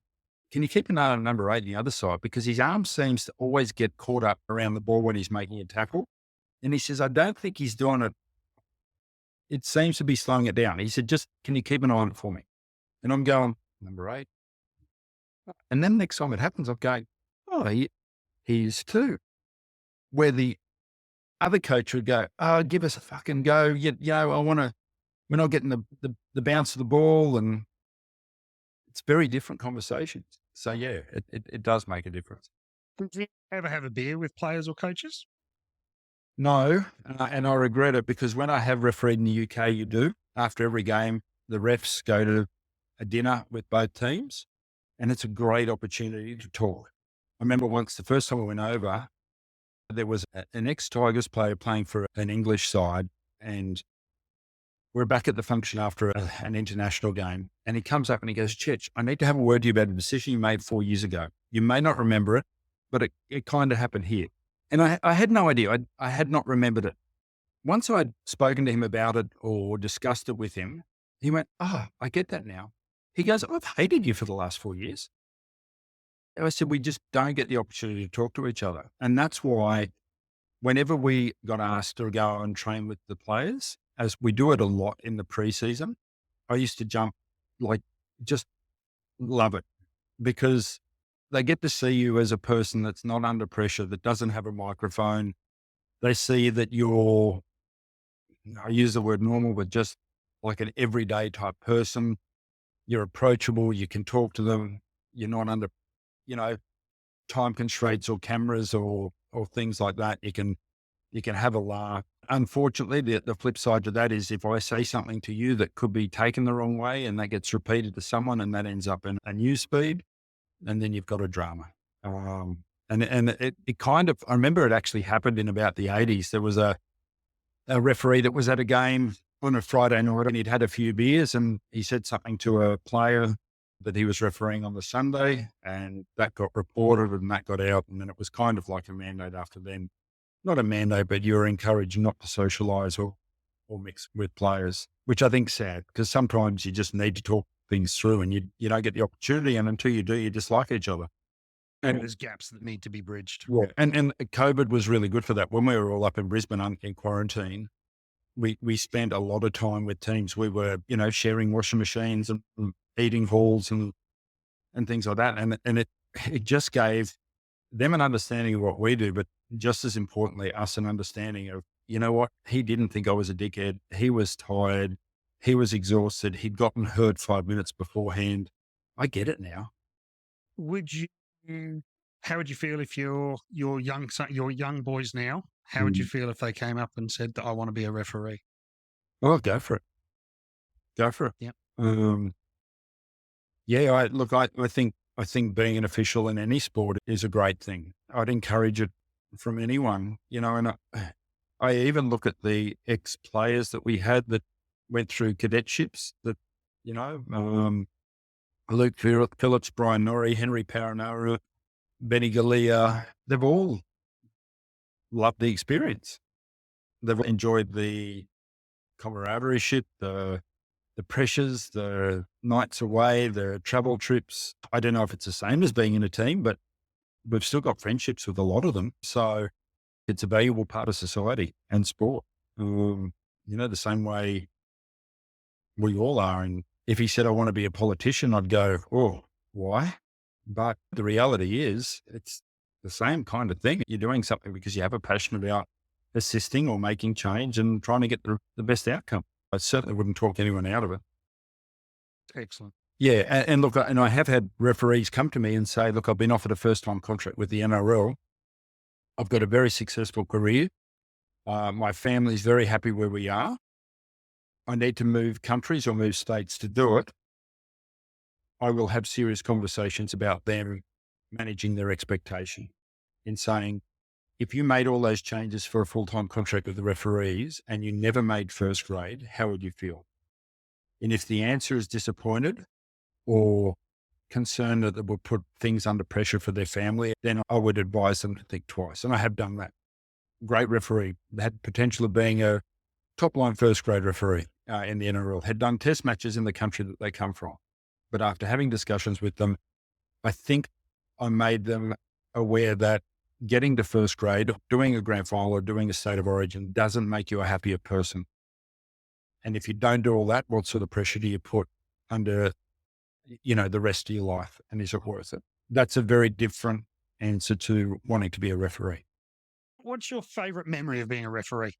can you keep an eye on number 8 on the other side? Because his arm seems to always get caught up around the ball when he's making a tackle. And he says, I don't think he's doing it. It seems to be slowing it down. He said, just, can you keep an eye on it for me? And I'm going, number 8. And then next time it happens, I'm going, oh, he is too. Where the other coach would go, oh, give us a fucking go. We're not getting the bounce of the ball, and it's very different conversations. So yeah, it does make a difference. Did you ever have a beer with players or coaches? No, and I regret it, because when I have refereed in the UK, you do. After every game, the refs go to a dinner with both teams, and it's a great opportunity to talk. I remember once, the first time I went over, there was an ex-Tigers player playing for an English side, and we're back at the function after an international game, and he comes up and he goes, Chech, I need to have a word to you about a decision you made 4 years ago. You may not remember it, but it kind of happened here. And I had no idea. I had not remembered it. Once I'd spoken to him about it or discussed it with him, he went, oh, I get that now. He goes, I've hated you for the last 4 years. And I said, we just don't get the opportunity to talk to each other. And that's why whenever we got asked to go and train with the players, as we do it a lot in the preseason, I used to jump, just love it, because they get to see you as a person that's not under pressure, that doesn't have a microphone. They see that you're, I use the word normal, but just like an everyday type person. You're approachable. You can talk to them. You're not under, time constraints or cameras or things like that. You can have a laugh. Unfortunately, the flip side to that is if I say something to you that could be taken the wrong way and that gets repeated to someone and that ends up in a news feed, and then you've got a drama. And it kind of, I remember it actually happened in about the 80s. There was a referee that was at a game on a Friday night, and he'd had a few beers, and he said something to a player that he was refereeing on the Sunday, and that got reported and that got out. And then it was kind of like a mandate after then. Not a mandate, but you're encouraged not to socialise or mix with players, which I think's sad, because sometimes you just need to talk things through, and you don't get the opportunity. And until you do, you dislike each other. And there's gaps that need to be bridged. Yeah. And COVID was really good for that. When we were all up in Brisbane in quarantine, we spent a lot of time with teams. We were, sharing washing machines and eating halls and things like that. And it just gave them an understanding of what we do, but just as importantly, us an understanding of, you know what, he didn't think I was a dickhead. He was tired. He was exhausted. He'd gotten hurt 5 minutes beforehand. I get it now. How would you feel if your young boys now, how would you feel if they came up and said that I want to be a referee? Well, go for it. Go for it. Yep. I think being an official in any sport is a great thing. I'd encourage it from anyone, and I even look at the ex-players that we had that went through cadetships that, Luke Phillips, Brian Norrie, Henry Paranaru, Benny Galea, they've all loved the experience. They've enjoyed the camaraderie, the pressures, the nights away, the travel trips. I don't know if it's the same as being in a team, but we've still got friendships with a lot of them. So it's a valuable part of society and sport. The same way we all are. And if he said, I want to be a politician, I'd go, oh, why? But the reality is it's the same kind of thing. You're doing something because you have a passion about assisting or making change and trying to get the best outcome. I certainly wouldn't talk anyone out of it. Excellent. Yeah. And look, and I have had referees come to me and say, look, I've been offered a first-time contract with the NRL. I've got a very successful career. My family's very happy where we are. I need to move countries or move states to do it. I will have serious conversations about them managing their expectation in saying, if you made all those changes for a full-time contract with the referees and you never made first grade, how would you feel? And if the answer is disappointed or concerned that it will put things under pressure for their family, then I would advise them to think twice. And I have done that. Great referee, had potential of being a top-line first grade referee in the NRL, had done test matches in the country that they come from. But after having discussions with them, I think I made them aware that getting to first grade, doing a grand final or doing a state of origin doesn't make you a happier person. And if you don't do all that, what sort of pressure do you put under, the rest of your life? And is it worth it? That's a very different answer to wanting to be a referee. What's your favorite memory of being a referee?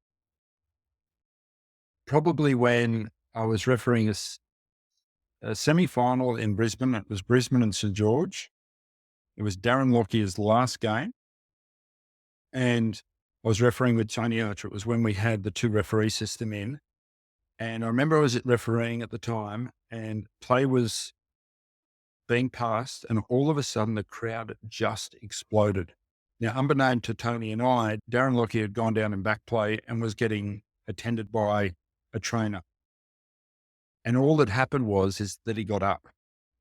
Probably when I was refereeing a semi-final in Brisbane. It was Brisbane and St. George. It was Darren Lockyer's last game. And I was refereeing with Tony Archer. It was when we had the 2-referee system in. And I remember I was refereeing at the time and play was being passed, and all of a sudden the crowd just exploded. Now, unbeknown to Tony and I, Darren Lockyer had gone down in back play and was getting attended by a trainer. And all that happened is that he got up.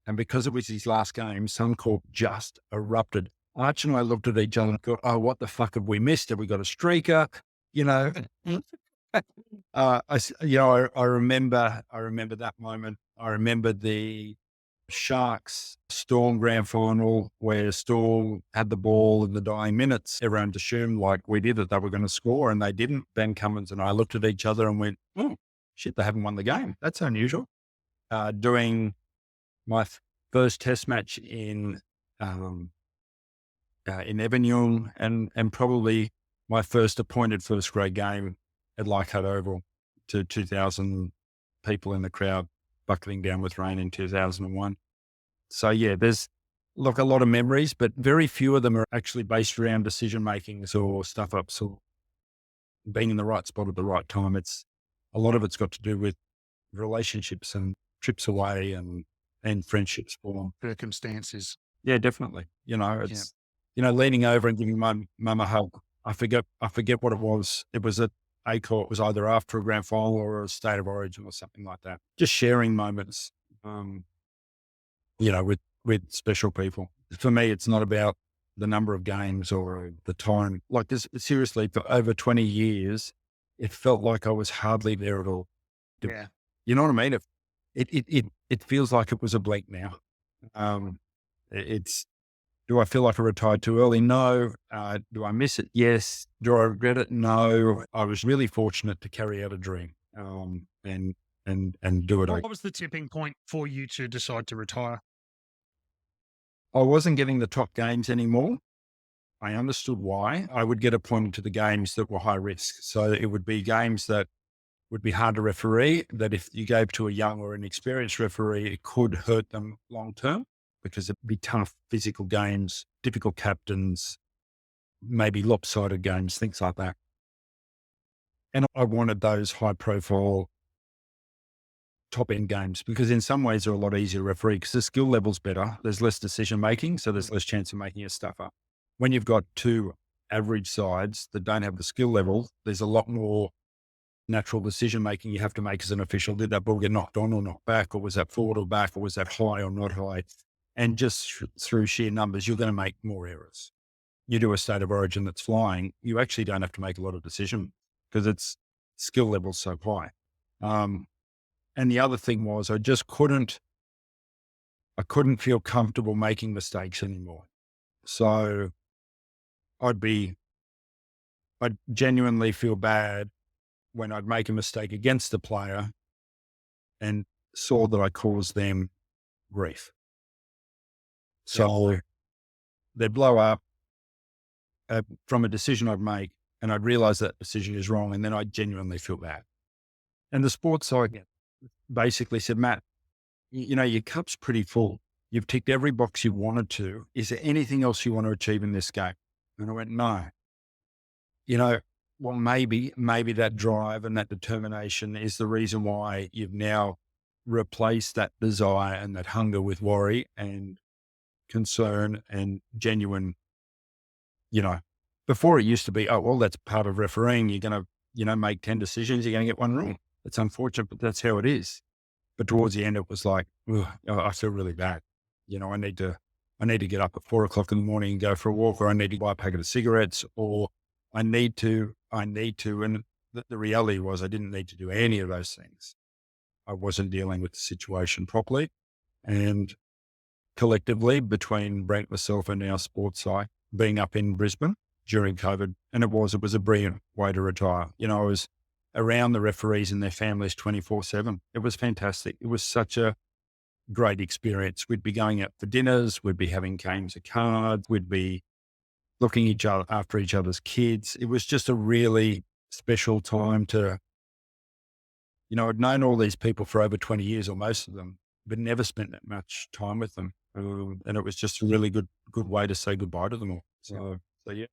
And because it was his last game, Suncorp just erupted. Arch and I looked at each other and thought, oh, what the fuck have we missed? Have we got a streaker? I remember that moment. I remember the Sharks Storm grand final where Storm had the ball in the dying minutes. Everyone assumed like we did that they were going to score and they didn't. Ben Cummins and I looked at each other and went, oh shit, they haven't won the game. That's unusual. Doing my first test match in Evanion and probably my first appointed first grade game at Leichhardt Oval to 2,000 people in the crowd buckling down with rain in 2001. So yeah, there's a lot of memories, but very few of them are actually based around decision makings or stuff ups or being in the right spot at the right time. A lot of it's got to do with relationships and trips away and friendships form. Circumstances. Yeah, definitely. It's, leaning over and giving my mum a hug. I forget what it was. It was at ACOR. It was either after a grand final or a state of origin or something like that. Just sharing moments, with special people. For me, it's not about the number of games or the time. Like this, seriously, for over 20 years, it felt like I was hardly there at all. Yeah. You know what I mean? It feels like it was a blink now. Do I feel like I retired too early? No. Do I miss it? Yes. Do I regret it? No. I was really fortunate to carry out a dream, and do it. What was the tipping point for you to decide to retire? I wasn't getting the top games anymore. I understood why. I would get appointed to the games that were high risk. So it would be games that would be hard to referee, that if you gave to a young or inexperienced referee, it could hurt them long term because it'd be tough physical games, difficult captains, maybe lopsided games, things like that. And I wanted those high profile top end games because in some ways they're a lot easier to referee because the skill level's better. There's less decision making. So there's less chance of making your stuff up. When you've got 2 average sides that don't have the skill level, there's a lot more natural decision making you have to make as an official. Did that ball get knocked on or knocked back, or was that forward or back, or was that high or not high? And just through sheer numbers, you're going to make more errors. You do a state of origin that's flying, you actually don't have to make a lot of decision because its skill level's so high. And the other thing was I couldn't feel comfortable making mistakes anymore. So I'd genuinely feel bad when I'd make a mistake against the player and saw that I caused them grief. So they'd blow up from a decision I'd make and I'd realize that decision is wrong. And then I'd genuinely feel bad. And the sports side basically said, Matt, your cup's pretty full. You've ticked every box you wanted to. Is there anything else you want to achieve in this game? And I went, no. Well, maybe that drive and that determination is the reason why you've now replaced that desire and that hunger with worry and concern and genuine, before it used to be, oh, well, that's part of refereeing. You're going to, make 10 decisions. You're going to get one wrong. It's unfortunate, but that's how it is. But towards the end, it was like, ugh, I feel really bad. I need to get up at 4 o'clock in the morning and go for a walk, or I need to buy a packet of cigarettes, or I need to. And the reality was I didn't need to do any of those things. I wasn't dealing with the situation properly. And collectively, between Brent, myself, and our sports side, being up in Brisbane during COVID, and it was a brilliant way to retire. I was around the referees and their families 24/7. It was fantastic. It was such a great experience. We'd be going out for dinners. We'd be having games of cards. We'd be looking after each other's kids. It was just a really special time to, I'd known all these people for over 20 years, or most of them, but never spent that much time with them. And it was just a really good way to say goodbye to them all. So yeah.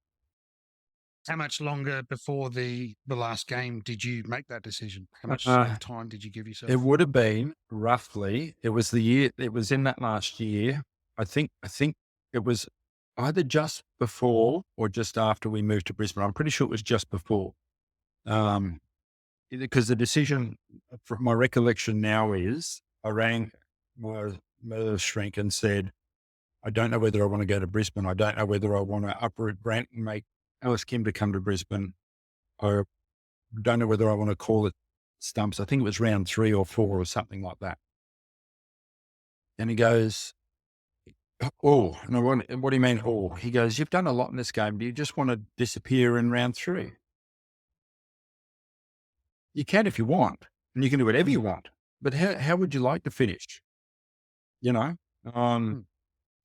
How much longer before the last game did you make that decision? How much time did you give yourself? It would have been roughly, it was in that last year. I think it was either just before or just after we moved to Brisbane. I'm pretty sure it was just before. Because the decision, from my recollection now, is I rang my shrink and said, I don't know whether I want to go to Brisbane. I don't know whether I want to uproot Brent and make Alice Kim to come to Brisbane. I don't know whether I want to call it stumps. I think it was round 3 or 4 or something like that. And he goes, oh, and I went, what do you mean? Oh, he goes, you've done a lot in this game. Do you just want to disappear in round 3? You can if you want, and you can do whatever you want, but how would you like to finish?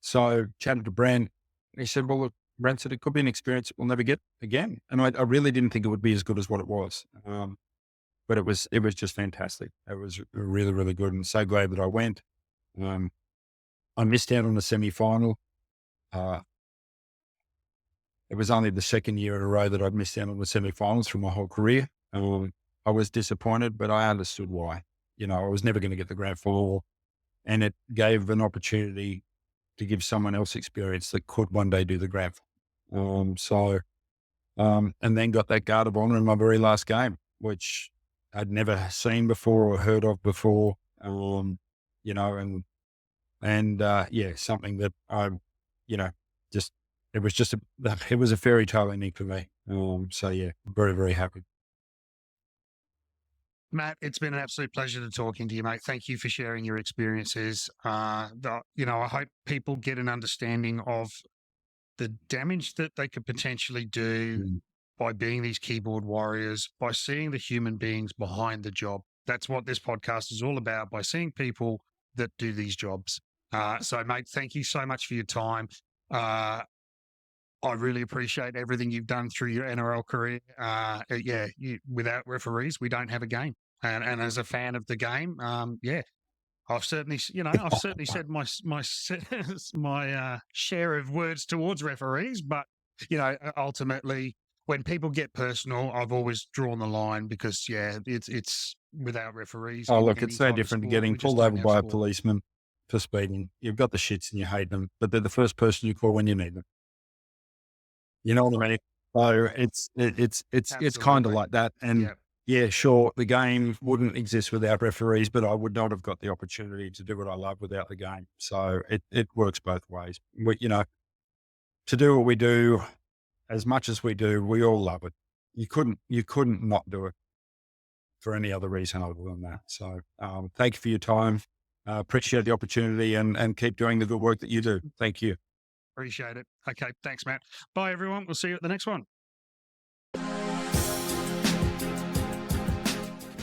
So chatted to Brent, and he said, well, look, Brent said, it could be an experience we'll never get again. And I really didn't think it would be as good as what it was. But it was just fantastic. It was really, really good, and so glad that I went. I missed out on the semi-final. It was only the second year in a row that I'd missed out on the semi-finals for my whole career. I was disappointed, but I understood why. I was never going to get the grand final, and it gave an opportunity to give someone else experience that could one day do the grand final. And then got that guard of honor in my very last game, which I'd never seen before or heard of before. Something that I, it was a fairy tale ending for me. Very, very happy. Matt, it's been an absolute pleasure to talking to you, mate. Thank you for sharing your experiences. I hope people get an understanding of the damage that they could potentially do by being these keyboard warriors, by seeing the human beings behind the job. That's what this podcast is all about, by seeing people that do these jobs. So, mate, thank you so much for your time. I really appreciate everything you've done through your NRL career. Without referees, we don't have a game. And as a fan of the game, I've certainly said my share of words towards referees, but ultimately, when people get personal, I've always drawn the line because it's without referees. Oh, look, it's so different to getting pulled over by a policeman for speeding. You've got the shits and you hate them, but they're the first person you call when you need them. You know what I mean? So it's kind of like that. And yeah, sure, the game wouldn't exist without referees, but I would not have got the opportunity to do what I love without the game. So it works both ways. To do what we do, as much as we do, we all love it. You couldn't not do it for any other reason other than that. So thank you for your time. Appreciate the opportunity and keep doing the good work that you do. Thank you. Appreciate it. Okay. Thanks, Matt. Bye, everyone. We'll see you at the next one.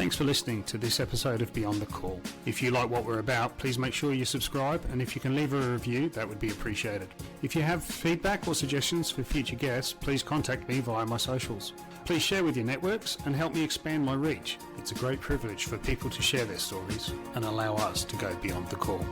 Thanks for listening to this episode of Beyond the Call. If you like what we're about, please make sure you subscribe, and if you can leave a review, that would be appreciated. If you have feedback or suggestions for future guests, please contact me via my socials. Please share with your networks and help me expand my reach. It's a great privilege for people to share their stories and allow us to go beyond the call.